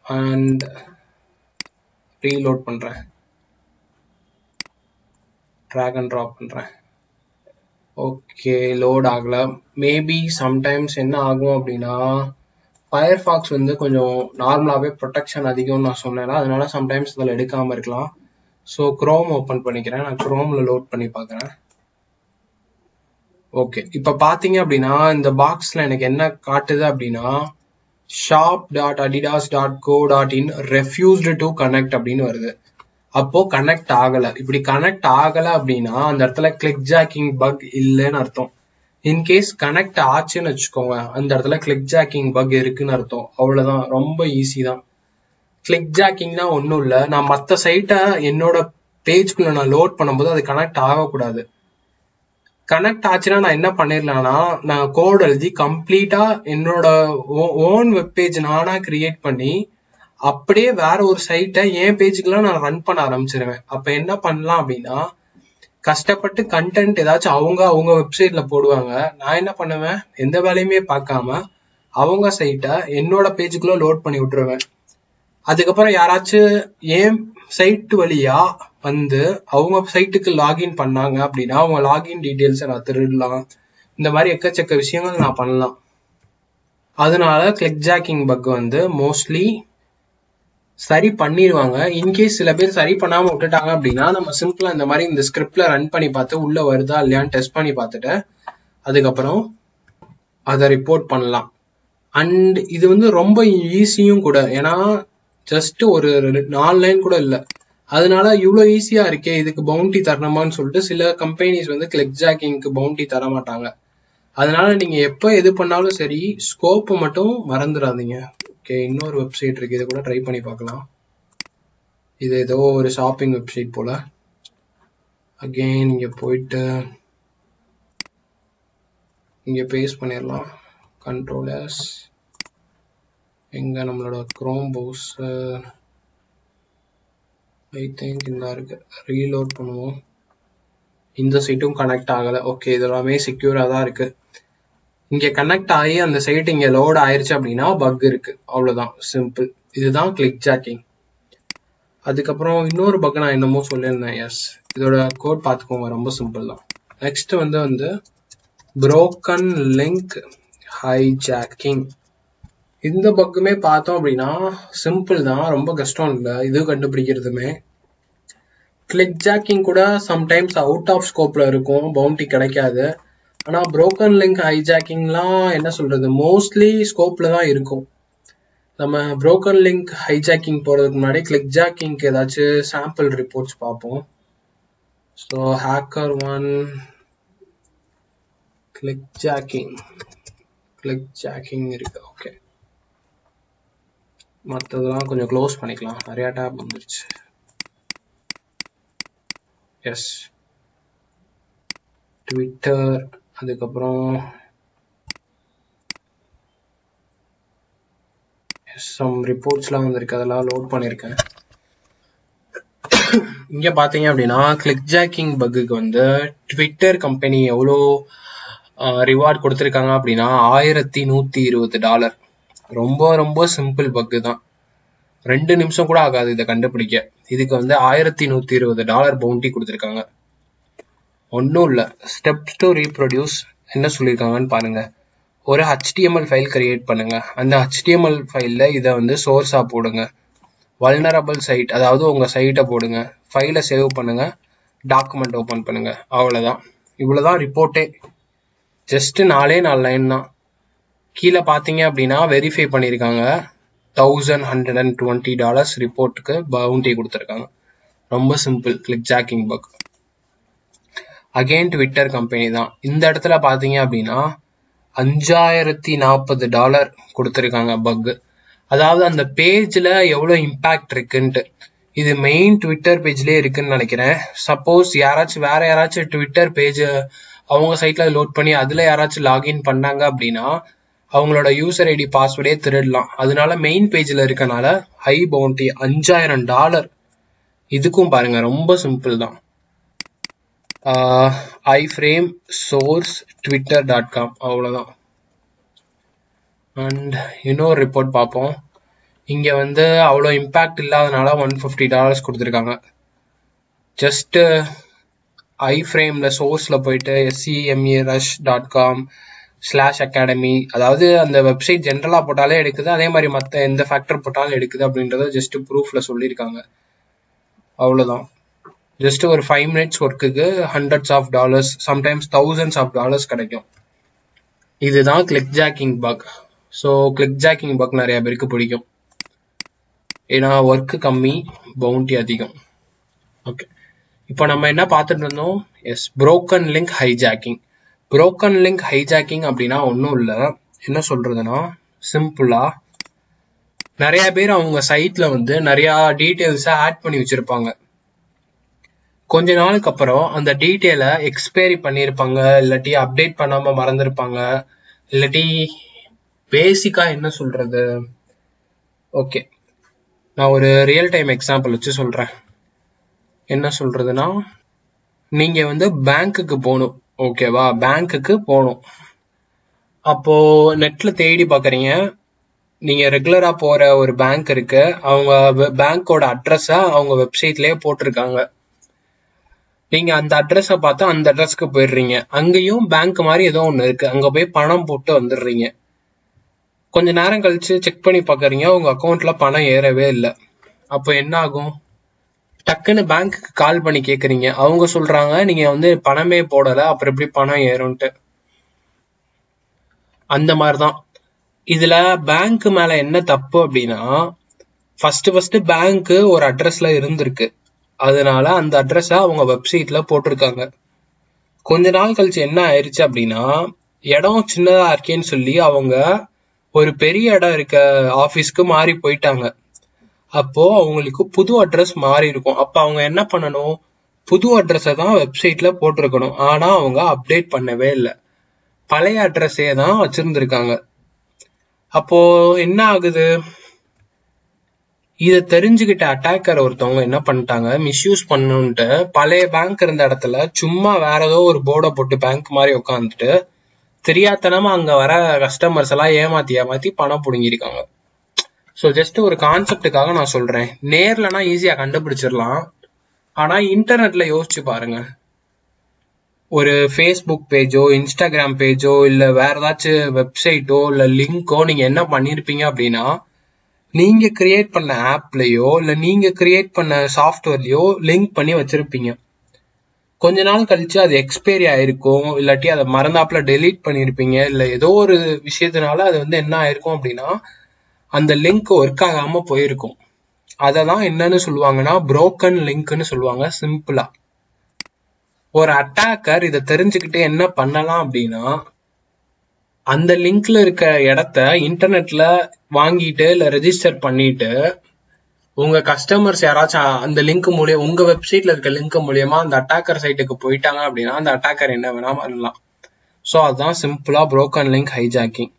அண்ட் ரீலோட் பண்ணுறேன், ட்ராக் அண்ட் ட்ராப் பண்ணுறேன். ஓகே, லோட் ஆகலை. மேபி சம்டைம்ஸ் என்ன ஆகும் அப்படின்னா Firefox கொஞ்சம் நார்மலாகவே ப்ரொடெக்ஷன் அதிகம்னு நான் சொன்னேன்னா அதனால சம்டைம்ஸ் இதில் எடுக்காமல் இருக்கலாம். ஸோ க்ரோம் ஓப்பன் பண்ணிக்கிறேன். நான் க்ரோமில் லோட் பண்ணி பார்க்குறேன். ஓகே, இப்போ பார்த்தீங்க அப்படின்னா இந்த பாக்ஸில் எனக்கு என்ன காட்டுது அப்படின்னா shop.adidas.co.in refused to connect அப்படின்னு வருது. அப்போ கனெக்ட் ஆகலை. இப்படி கனெக்ட் ஆகலை அப்படின்னா அந்த இடத்துல கிளிக் ஜாக்கிங் பக் இல்லைன்னு அர்த்தம். இன்கேஸ் கனெக்ட் ஆச்சுன்னு வச்சுக்கோங்க, அந்த இடத்துல கிளிக் ஜாக்கிங் பக் இருக்குன்னு அர்த்தம். அவ்வளவுதான், ரொம்ப ஈஸி தான். கிளிக் ஜாக்கிங்னா ஒன்றும் இல்லை, நான் மற்ற சைட்டை என்னோட பேஜ்குள்ள நான் லோட் பண்ணும்போது அது கனெக்ட் ஆகக்கூடாது. கனெக்ட் ஆச்சுன்னா நான் என்ன பண்ணிடலாம்னா, நான் கோட் எழுதி கம்ப்ளீட்டா என்னோட ஓன் வெப்பேஜ் நானா கிரியேட் பண்ணி அப்படியே வேற ஒரு சைட்டை என் பேஜுக்குலாம் நான் ரன் பண்ண ஆரம்பிச்சிருவேன். அப்ப என்ன பண்ணலாம் அப்படின்னா, கஷ்டப்பட்டு கண்டென்ட் ஏதாச்சும் அவங்க வெப்சைட்ல போடுவாங்க, நான் என்ன பண்ணுவேன், எந்த வேலையுமே பார்க்காம அவங்க சைட்டை என்னோட பேஜுக்குள்ள லோட் பண்ணி விட்டுருவேன். அதுக்கப்புறம் யாராச்சும் ஏன் சைட் வழியா வந்து அவங்க சைட்டுக்கு லாகின் பண்ணாங்க அப்படின்னா அவங்க லாகின் டீட்டெயில்ஸை நான் திருடலாம். இந்த மாதிரி எக்கச்சக்க விஷயங்கள் நான் பண்ணலாம். அதனால கிளிக் ஜாக்கிங் பக் வந்து மோஸ்ட்லி சரி பண்ணிடுவாங்க. இன்கேஸ் சில பேர் சரி பண்ணாம விட்டுட்டாங்க அப்படின்னா நம்ம சிம்பிளா இந்த மாதிரி இந்த ஸ்கிரிப்ட்ல ரன் பண்ணி பார்த்து உள்ள வருதா இல்லையான்னு டெஸ்ட் பண்ணி பார்த்துட்டு அதுக்கப்புறம் அதை ரிப்போர்ட் பண்ணலாம். அண்ட் இது வந்து ரொம்ப ஈஸியும் கூட, ஏன்னா ஜஸ்ட் ஒரு 4 லைன் கூட இல்லை. அதனால இவ்வளோ ஈஸியா இருக்கே, இதுக்கு பவுண்டி தரணுமான்னு சொல்லிட்டு சில கம்பெனிஸ் வந்து கிளிக் ஜாக்கிங்க்கு பவுண்டி தர மாட்டாங்க. அதனால நீங்க எப்போ எது பண்ணாலும் சரி, ஸ்கோப் மட்டும் மறந்துடாதீங்க. ஓகே, இன்னொரு வெப்சைட் இருக்கு, இதை கூட ட்ரை பண்ணி பார்க்கலாம். இது ஏதோ ஒரு ஷாப்பிங் வெப்சைட் போல. அகெயின் இங்க போயிட்டு இங்க பேஸ்ட் பண்ணிடலாம். Control S. எங்க நம்மளோட குரோம் ப்ரௌசர் ஐ திங்க் இந்த இருக்கு. ரீலோட் பண்ணுவோம். இந்த சைட்டும் கனெக்ட் ஆகலை. ஓகே, இதெல்லாமே செக்யூரா தான் இருக்கு. இங்க கனெக்ட் ஆகி அந்த சைட் இங்க லோட் ஆயிருச்சு அப்படின்னா பக் இருக்கு, அவ்வளவுதான், சிம்பிள். இதுதான் கிளிக் ஜாக்கிங். அதுக்கப்புறம் இன்னொரு பக் நான் என்னமோ சொல்லியிருந்தேன். எஸ், இதோட கோட் பார்த்துக்கோங்க, ரொம்ப சிம்பிள் தான். நெக்ஸ்ட் வந்து புரோக்கன் லிங்க் ஹைஜாக்கிங். இந்த பக்குமே பார்த்தோம் அப்படின்னா சிம்பிள் தான், ரொம்ப கஷ்டம் இல்லை இது கண்டுபிடிக்கிறதுமே. கிளிக் ஜாக்கிங் கூட சம்டைம்ஸ் அவுட் ஆஃப் ஸ்கோப்ல இருக்கும், பவுண்டி கிடைக்காது. ஆனா புரோக்கன் லிங்க் ஹைஜாக்கிங்லாம் என்ன சொல்றது, மோஸ்ட்லி ஸ்கோப்ல தான் இருக்கும். நம்ம புரோக்கன் லிங்க் ஹைஜாக்கிங் போறதுக்கு முன்னாடி கிளிக் ஜாக்கிங்க்கு ஏதாச்சும் சாம்பிள் ரிப்போர்ட்ஸ் பார்ப்போம். ஸோ HackerOne கிளிக் ஜாக்கிங் இருக்கு. ஓகே, மற்றதெல்லாம் கொஞ்சம் க்ளோஸ் பண்ணிக்கலாம், நிறைய டேப் வந்துருச்சு. எஸ், ட்விட்டர், அதுக்கப்புறம் சம் ரிப்போர்ட்ஸ்லாம் வந்திருக்கு, அதெல்லாம் லோட் பண்ணியிருக்கேன். இங்க பாத்தீங்க அப்படின்னா கிளிக் ஜாக்கிங் பக்குக்கு வந்து ட்விட்டர் கம்பெனி எவ்வளோ ரிவார்ட் கொடுத்துருக்காங்க அப்படின்னா $1120. ரொம்ப ரொம்ப சிம்பிள் பக்கு தான், 2 நிமிஷம் கூட ஆகாது இதை கண்டுபிடிக்க. இதுக்கு வந்து $1120 பவுண்டி கொடுத்துருக்காங்க. ஒன்றும் இல்லை, ஸ்டெப்ஸ் டு ரீப்ரொடியூஸ் என்ன சொல்லியிருக்காங்கன்னு பாருங்க. ஒரு HTML ஃபைல் கிரியேட் பண்ணுங்க, அந்த HTML ஃபைல்ல இதை வந்து சோர்ஸா போடுங்க. வல்னரபிள் சைட், அதாவது உங்க சைட்டை போடுங்க, ஃபைலை சேவ் பண்ணுங்க, டாக்குமெண்ட் ஓபன் பண்ணுங்க, அவ்வளவுதான். இவ்வளவுதான் ரிப்போர்ட்டே. ஜஸ்ட் 4 லைன் தான். கீழே பாத்தீங்க அப்படின்னா வெரிஃபை பண்ணியிருக்காங்க, $1120 ரிப்போர்ட்டுக்கு பவுண்டி கொடுத்துருக்காங்க. ரொம்ப simple click jogging buck. Again Twitter company தான். இந்த இடத்துல பாத்தீங்க அப்படின்னா $5040 கொடுத்துருக்காங்க பக். அதாவது அந்த பேஜ்ல எவ்வளவு இம்பாக்ட் இருக்குன்ட்டு. இது மெயின் ட்விட்டர் பேஜ்லயே இருக்குன்னு நினைக்கிறேன். சப்போஸ் யாராச்சும் வேற யாராச்சும் ட்விட்டர் பேஜ் அவங்க சைட்ல லோட் பண்ணி அதுல யாராச்சும் லாகின் பண்ணாங்க அப்படின்னா அவங்களோட யூசர் ஐடி பாஸ்வேர்டே திருடலாம். அதனால மெயின் பேஜ்ல இருக்கனால ஹை பவுண்டி $5000. இதுக்கும் பாருங்க, ரொம்ப சிம்பிள் தான். iframe source twitter.com, அவ்வளவுதான். அண்ட் இன்னொரு ரிப்போர்ட் பார்ப்போம். இங்க வந்து அவ்வளோ இம்பாக்ட் இல்லாதனால $150 கொடுத்துருக்காங்க. ஜஸ்ட் iframeல சோர்ஸ்ல போயிட்டு semerush.com/academy, அதாவது அந்த வெப்சைட் ஜென்ரலா போட்டாலே எடுக்குது, அதே மாதிரி மற்ற எந்த ஃபேக்டர் போட்டாலும் எடுக்குது அப்படின்றத ஜஸ்ட் ப்ரூஃப்ல சொல்லியிருக்காங்க, அவ்வளோதான். ஜஸ்ட் ஒரு 5 minutes ஒர்க்குக்கு $100s, சம்டைம்ஸ் $1000s கிடைக்கும். இதுதான் click jogging buck. So click jogging buck நிறைய பேருக்கு பிடிக்கும், ஏன்னா ஒர்க்கு கம்மி, பவுண்டி அதிகம். ஓகே, இப்போ நம்ம என்ன பார்த்துட்டு இருந்தோம்? Yes, broken link hijacking. Broken link hijacking அப்படின்னா ஒன்றும் இல்லை. என்ன சொல்றதுன்னா, சிம்பிளா நிறைய பேர் அவங்க சைட்ல வந்து நிறைய டீட்டெயில்ஸை ஆட் பண்ணி வச்சிருப்பாங்க. கொஞ்ச நாளுக்கு அப்புறம் அந்த டீட்டெயிலை எக்ஸ்பைரி பண்ணியிருப்பாங்க, இல்லாட்டி அப்டேட் பண்ணாம மறந்துருப்பாங்க, இல்லாட்டி பேசிக்கா என்ன சொல்றது. ஓகே, நான் ஒரு ரியல் டைம் எக்ஸாம்பிள் வச்சு சொல்றேன். என்ன சொல்றதுன்னா, நீங்க வந்து பேங்க்குக்கு போகணும், ஓகேவா? பேங்க்குக்கு போகணும். அப்போ நெட்ல தேடி பாக்குறீங்க, நீங்க ரெகுலரா போற ஒரு பேங்க் இருக்கு, அவங்க பேங்கோட அட்ரஸ அவங்க வெப்சைட்லயே போட்டிருக்காங்க. நீங்க அந்த அட்ரஸ பார்த்து அந்த அட்ரஸ்க்கு போயிடுறீங்க. அங்கேயும் பேங்க் மாதிரி ஏதோ ஒண்ணு இருக்கு, அங்க போய் பணம் போட்டு வந்துடுறீங்க. கொஞ்ச நேரம் கழிச்சு செக் பண்ணி பாக்குறீங்க, உங்க அக்கௌண்ட்ல பணம் ஏறவே இல்லை. அப்போ என்ன ஆகும்? டக்குன்னு பேங்க்குக்கு கால் பண்ணி கேக்குறீங்க. அவங்க சொல்றாங்க நீங்க வந்து பணமே போடல, அப்புறம் எப்படி பணம் ஏறும்ட்டு. அந்த மாதிரிதான் இதுல பேங்க் மேல என்ன தப்பு அப்படின்னா, ஃபர்ஸ்ட் பேங்க் ஒரு அட்ரஸ்ல இருந்திருக்கு, அதனால அந்த அட்ரஸ அவங்க வெப்சைட்ல போட்டிருக்காங்க. கொஞ்ச நாள் கழிச்சு என்ன ஆயிடுச்சு அப்படின்னா, இடம் சின்னதா இருக்கேன்னு சொல்லி அவங்க ஒரு பெரிய இடம் இருக்க ஆபீஸ்க்கு மாறி போயிட்டாங்க. அப்போ அவங்களுக்கு புது அட்ரஸ் மாறி இருக்கும். அப்ப அவங்க என்ன பண்ணணும், புது அட்ரஸ தான் வெப்சைட்ல போட்டிருக்கணும். ஆனா அவங்க அப்டேட் பண்ணவே இல்லை, பழைய அட்ரஸே தான் வச்சிருந்திருக்காங்க. அப்போ என்ன ஆகுது, இத தெரிஞ்சுக்கிட்ட அட்டாக்கர் ஒருத்தவங்க என்ன பண்ணிட்டாங்க, மிஸ்யூஸ் பண்ணணும்ட்டு பழைய பேங்க் இருந்த இடத்துல சும்மா வேற ஏதோ ஒரு போர்டை போட்டு பேங்க் மாதிரி உட்காந்துட்டு தெரியாதனமா அங்க வர கஸ்டமர்ஸ் எல்லாம் ஏமாத்தி பணம் புடுங்கிருக்காங்க. ஸோ ஜஸ்ட் ஒரு கான்செப்டுக்காக நான் சொல்றேன். நேர்லனா ஈஸியா கண்டுபிடிச்சிடலாம், ஆனா இன்டர்நெட்ல யோசிச்சு பாருங்க. ஒரு ஃபேஸ்புக் பேஜோ, இன்ஸ்டாகிராம் பேஜோ, இல்ல வேற ஏதாச்சும் வெப்சைட்டோ இல்ல லிங்கோ நீங்க என்ன பண்ணிருப்பீங்க அப்படின்னா, நீங்க கிரியேட் பண்ண ஆப்லயோ இல்ல நீங்க கிரியேட் பண்ண சாஃப்ட்வேர்லயோ லிங்க் பண்ணி வச்சிருப்பீங்க. கொஞ்ச நாள் கழிச்சு அது எக்ஸ்பைரி ஆயிருக்கும், இல்லாட்டி அதை மறந்தாப்புல டெலீட் பண்ணிருப்பீங்க, இல்ல ஏதோ ஒரு விஷயத்தினால அது வந்து என்ன ஆயிருக்கும் அப்படின்னா, அந்த லிங்க் ஒர்க் ஆகாம போயிருக்கும். அததான் என்னன்னு சொல்லுவாங்கன்னா புரோக்கன் லிங்க்னு சொல்லுவாங்க. சிம்பிளா ஒரு அட்டாக்கர் இதை தெரிஞ்சுக்கிட்டு என்ன பண்ணலாம் அப்படின்னா, அந்த லிங்க்ல இருக்க இடத்த இன்டர்நெட்ல வாங்கிட்டு இல்ல ரெஜிஸ்டர் பண்ணிட்டு உங்க கஸ்டமர்ஸ் யாராச்சும் அந்த லிங்க் மூலியம், உங்க வெப்சைட்ல இருக்க லிங்க் மூலியமா அந்த அட்டாக்கர் சைட்டுக்கு போயிட்டாங்க அப்படின்னா அந்த அட்டாக்கர் என்ன வேணா பண்ணலாம். ஸோ அதுதான் சிம்பிளா புரோக்கன் லிங்க் ஹைஜாக்கிங்.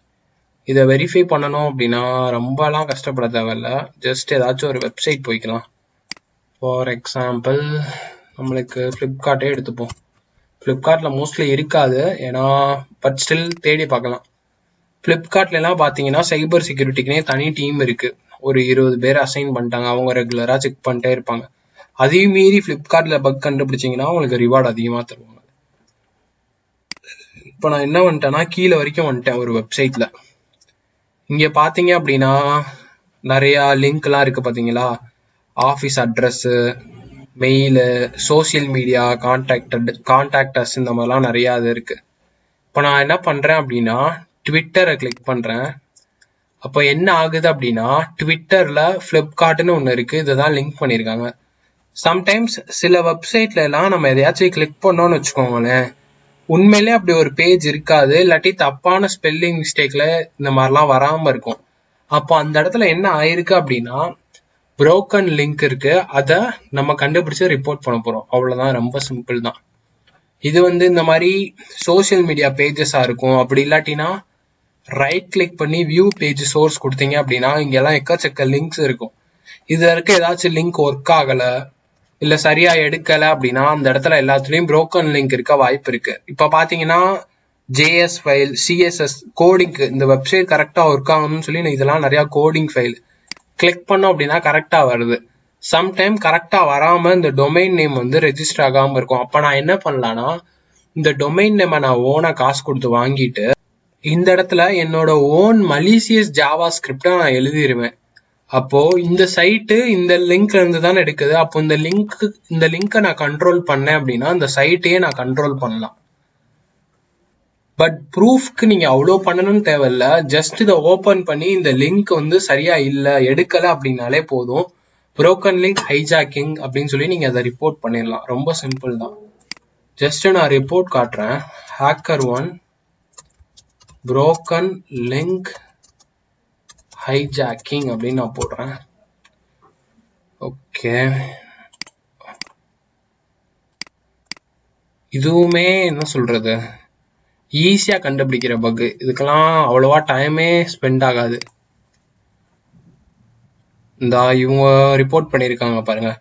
இதை வெரிஃபை பண்ணணும் அப்படின்னா ரொம்பலாம் கஷ்டப்பட தேவையில்ல, ஜஸ்ட் ஏதாச்சும் ஒரு வெப்சைட் போய்க்கலாம். ஃபார் எக்ஸாம்பிள் நம்மளுக்கு ஃப்ளிப்கார்ட்டே எடுத்துப்போம். ஃப்ளிப்கார்ட்ல மோஸ்ட்லி இருக்காது, ஏன்னா பட் ஸ்டில் தேடி பார்க்கலாம். ஃப்ளிப்கார்ட்ல எல்லாம் பாத்தீங்கன்னா சைபர் செக்யூரிட்டிக்குனே தனி டீம் இருக்கு, ஒரு 20 பேர் அசைன் பண்ணிட்டாங்க. அவங்க ரெகுலரா செக் பண்ணிட்டே இருப்பாங்க. அதையும் மீறி ஃப்ளிப்கார்ட்ல பக் கண்டுபிடிச்சிங்கன்னா உங்களுக்கு ரிவார்டு அதிகமா தருவாங்க. இப்போ நான் என்ன வந்துட்டேன்னா, கீழே வரைக்கும் வந்துட்டேன் ஒரு வெப்சைட்ல. இங்க பாத்தீங்க அப்படின்னா நிறைய லிங்க் எல்லாம் இருக்கு பாத்தீங்களா, office address, mail, social media, கான்டாக்டர்ஸ், இந்த மாதிரிலாம் நிறைய இது இருக்கு. இப்போ நான் என்ன பண்றேன் அப்படின்னா ட்விட்டரை கிளிக் பண்றேன். அப்போ என்ன ஆகுது அப்படின்னா, ட்விட்டர்ல ஃப்ளிப்கார்ட்னு ஒன்று இருக்கு, இதுதான் லிங்க் பண்ணியிருக்காங்க. சம்டைம்ஸ் சில வெப்சைட்ல எல்லாம் நம்ம எதையாச்சும் கிளிக் பண்ணோம்னு வச்சுக்கோங்களேன், உண்மையிலே அப்படி ஒரு பேஜ் இருக்காது, இல்லாட்டி தப்பான ஸ்பெல்லிங் மிஸ்டேக்ல இந்த மாதிரிலாம் வராம இருக்கும். அப்போ அந்த இடத்துல என்ன ஆயிருக்கு அப்படின்னா, புரோக்கன் லிங்க் இருக்கு, அதை நம்ம கண்டுபிடிச்சு ரிப்போர்ட் பண்ண போறோம். அவ்வளவுதான், ரொம்ப சிம்பிள் தான். இது வந்து இந்த மாதிரி சோசியல் மீடியா பேஜஸா இருக்கும். அப்படி இல்லாட்டினா ரைட் கிளிக் பண்ணி வியூ பேஜ் சோர்ஸ் கொடுத்தீங்க அப்படின்னா இங்கெல்லாம் எக்கச்சக்க லிங்க்ஸ் இருக்கும். இதுல இருக்க ஏதாச்சும் லிங்க் ஒர்க் ஆகல இல்ல சரியா எடுக்கல அப்படின்னா அந்த இடத்துல எல்லாத்துலயும் புரோக்கன் லிங்க் இருக்க வாய்ப்பு இருக்கு. இப்ப பாத்தீங்கன்னா ஜேஎஸ் ஃபைல், சிஎஸ்எஸ் கோடிங், இந்த வெப்சைட் கரெக்டா ஒர்க் ஆகணும்னு சொல்லி இதெல்லாம் நிறைய கோடிங் ஃபைல் கிளிக் பண்ணோம் அப்படின்னா கரெக்டா வருது. சம்டைம் கரெக்டா வராம இந்த டொமைன் நேம் வந்து ரெஜிஸ்டர் ஆகாம இருக்கும். அப்ப நான் என்ன பண்ணலாம்னா, இந்த டொமைன் நேமை நான் ஓனா காசு கொடுத்து வாங்கிட்டு இந்த இடத்துல என்னோட ஓன் மலிசியஸ் ஜாவா ஸ்கிரிப்டை நான் எழுதிடுவேன். அப்போ இந்த சைட்டு இந்த லிங்க்ல இருந்து தானே எடுக்குது, அப்போ இந்த லிங்கை நான் கண்ட்ரோல் பண்ணேன் அப்படின்னா அந்த சைட்டையே நான் கண்ட்ரோல் பண்ணலாம். பட் ப்ரூஃப்க்கு நீங்க அவ்வளோ பண்ணணும்னு தேவையில்ல, ஜஸ்ட் இதை ஓபன் பண்ணி இந்த லிங்க் வந்து சரியா இல்லை எடுக்கல அப்படின்னாலே போதும், புரோக்கன் லிங்க் ஹைஜாக்கிங் அப்படின்னு சொல்லி நீங்க அதை ரிப்போர்ட் பண்ணிடலாம். ரொம்ப சிம்பிள் தான். ஜஸ்ட் நான் ரிப்போர்ட் காட்டுறேன். HackerOne broken link hijacking அப்படின்னு நான் போடுறேன். ஓகே, இதுவுமே என்ன சொல்றது ஈஸியா கண்டுபிடிக்கிற பக். இதுக்கெல்லாம் அவ்வளவா டைமே ஸ்பெண்ட் ஆகாது. இந்த இவங்க ரிப்போர்ட் பண்ணியிருக்காங்க பாருங்க,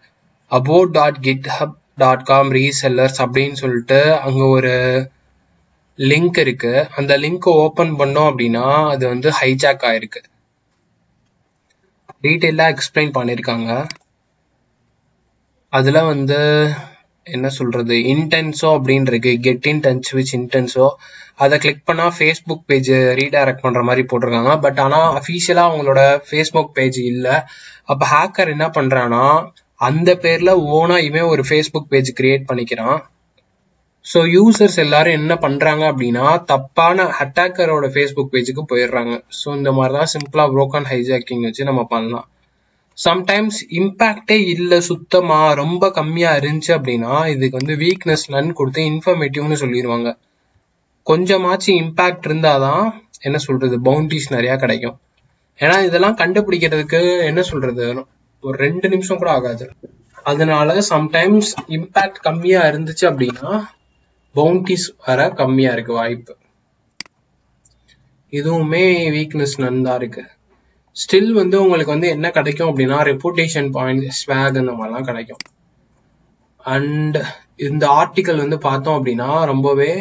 about.github.com resellers அப்படின்னு சொல்லிட்டு அங்க ஒரு லிங்க் இருக்கு. அந்த லிங்க் ஓபன் பண்ணோம் அப்படின்னா அது வந்து ஹைஜாக் ஆயிருக்கு. டீட்டெயிலா எக்ஸ்பிளைன் பண்ணியிருக்காங்க. அதுல வந்து என்ன சொல்றது இன்டென்சோ அப்படின்னு இருக்கு, கெட் இன் டச் வித் இன்டென்சோ. அதை கிளிக் பண்ணா ஃபேஸ்புக் பேஜ் ரீடைரக்ட் பண்ற மாதிரி போட்டிருக்காங்க. பட் ஆனா அஃபீஷியலா அவங்களோட ஃபேஸ்புக் பேஜ் இல்ல. அப்ப ஹேக்கர் என்ன பண்றான்னா அந்த பேர்ல ஓனா இவன் ஒரு ஃபேஸ்புக் பேஜ் கிரியேட் பண்ணிக்கிறான். ஸோ யூசர்ஸ் எல்லாரும் என்ன பண்றாங்க அப்படின்னா தப்பான அட்டாக்கரோட ஃபேஸ்புக் பேஜுக்கு போயிடுறாங்க. ஸோ இந்த மாதிரிதான் சிம்பிளா broken hijacking வச்சு நம்ம பண்ணலாம். சம்டைம்ஸ் இம்பாக்டே இல்லை, சுத்தமா ரொம்ப கம்மியா இருந்துச்சு அப்படின்னா இதுக்கு வந்து வீக்னஸ் நன் கொடுத்து இன்ஃபர்மேட்டிவ்னு சொல்லிடுவாங்க. கொஞ்சமாச்சும் இம்பாக்ட் இருந்தாதான் என்ன சொல்றது பவுண்டிஸ் நிறைய கிடைக்கும். ஏன்னா இதெல்லாம் கண்டுபிடிக்கிறதுக்கு என்ன சொல்றது ஒரு 2 நிமிஷம் கூட ஆகாது. அதனால சம்டைம்ஸ் இம்பாக்ட் கம்மியா இருந்துச்சு அப்படின்னா பவுண்டிஸ் வர கம்மியா இருக்கு வாய்ப்பு. இதுவுமே வீக்னஸ் நன் தான் இருக்கு. ஸ்டில் வந்து உங்களுக்கு வந்து என்ன கிடைக்கும் அப்படின்னா ரெப்புடேஷன் பாயிண்ட், ஸ்வாக் அந்த மாதிரிலாம் கிடைக்கும். அண்ட் இந்த ஆர்டிக்கல் வந்து பார்த்தோம் அப்படின்னா ரொம்பவே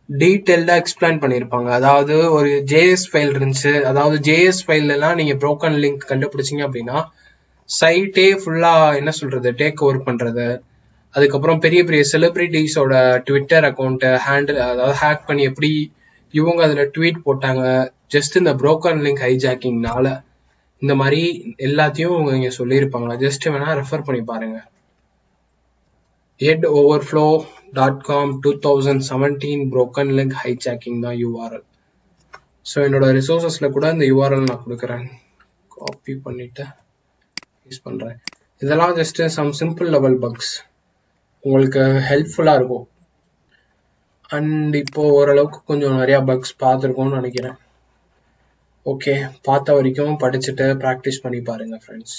டீட்டெயில்டா எக்ஸ்பிளைன் பண்ணியிருப்பாங்க. அதாவது ஒரு ஜேஎஸ் ஃபைல் இருந்துச்சு, அதாவது ஜேஎஸ் ஃபைல் எல்லாம் நீங்க broken லிங்க் கண்டுபிடிச்சிங்க அப்படின்னா சைட்டே ஃபுல்லா என்ன சொல்றது டேக் ஓவர் பண்றது. அதுக்கப்புறம் பெரிய பெரிய செலிபிரிட்டிஸோட ட்விட்டர் அக்கௌண்ட் ஹேண்டில் அதாவது ஹேக் பண்ணி எப்படி இவங்க அதுல ட்வீட் போட்டாங்க ஜஸ்ட் இந்த broken லிங்க் ஹைஜாக்கிங்னால. இந்த மாதிரி எல்லாத்தையும் அவங்க இங்க சொல்லியிருப்பாங்க. ஜஸ்ட் வேணா ரெஃபர் பண்ணி பாருங்க. headoverflow.com 2017 broken link hijacking தான் URL. ஸோ என்னோட ரிசோர்சஸ்ல கூட இந்த URL நான் கொடுக்குறேன், காப்பி பண்ணிட்டு யூஸ் பண்றேன். இதெல்லாம் just some simple level bugs, உங்களுக்கு ஹெல்ப்ஃபுல்லா இருக்கும். அண்ட் இப்போ ஓரளவுக்கு கொஞ்சம் நிறைய பக்ஸ் பார்த்துருக்கோம்னு நினைக்கிறேன். ஓகே, பார்த்த வரைக்கும் படிச்சுட்டு ப்ராக்டிஸ் பண்ணி பாருங்க ஃப்ரெண்ட்ஸ்.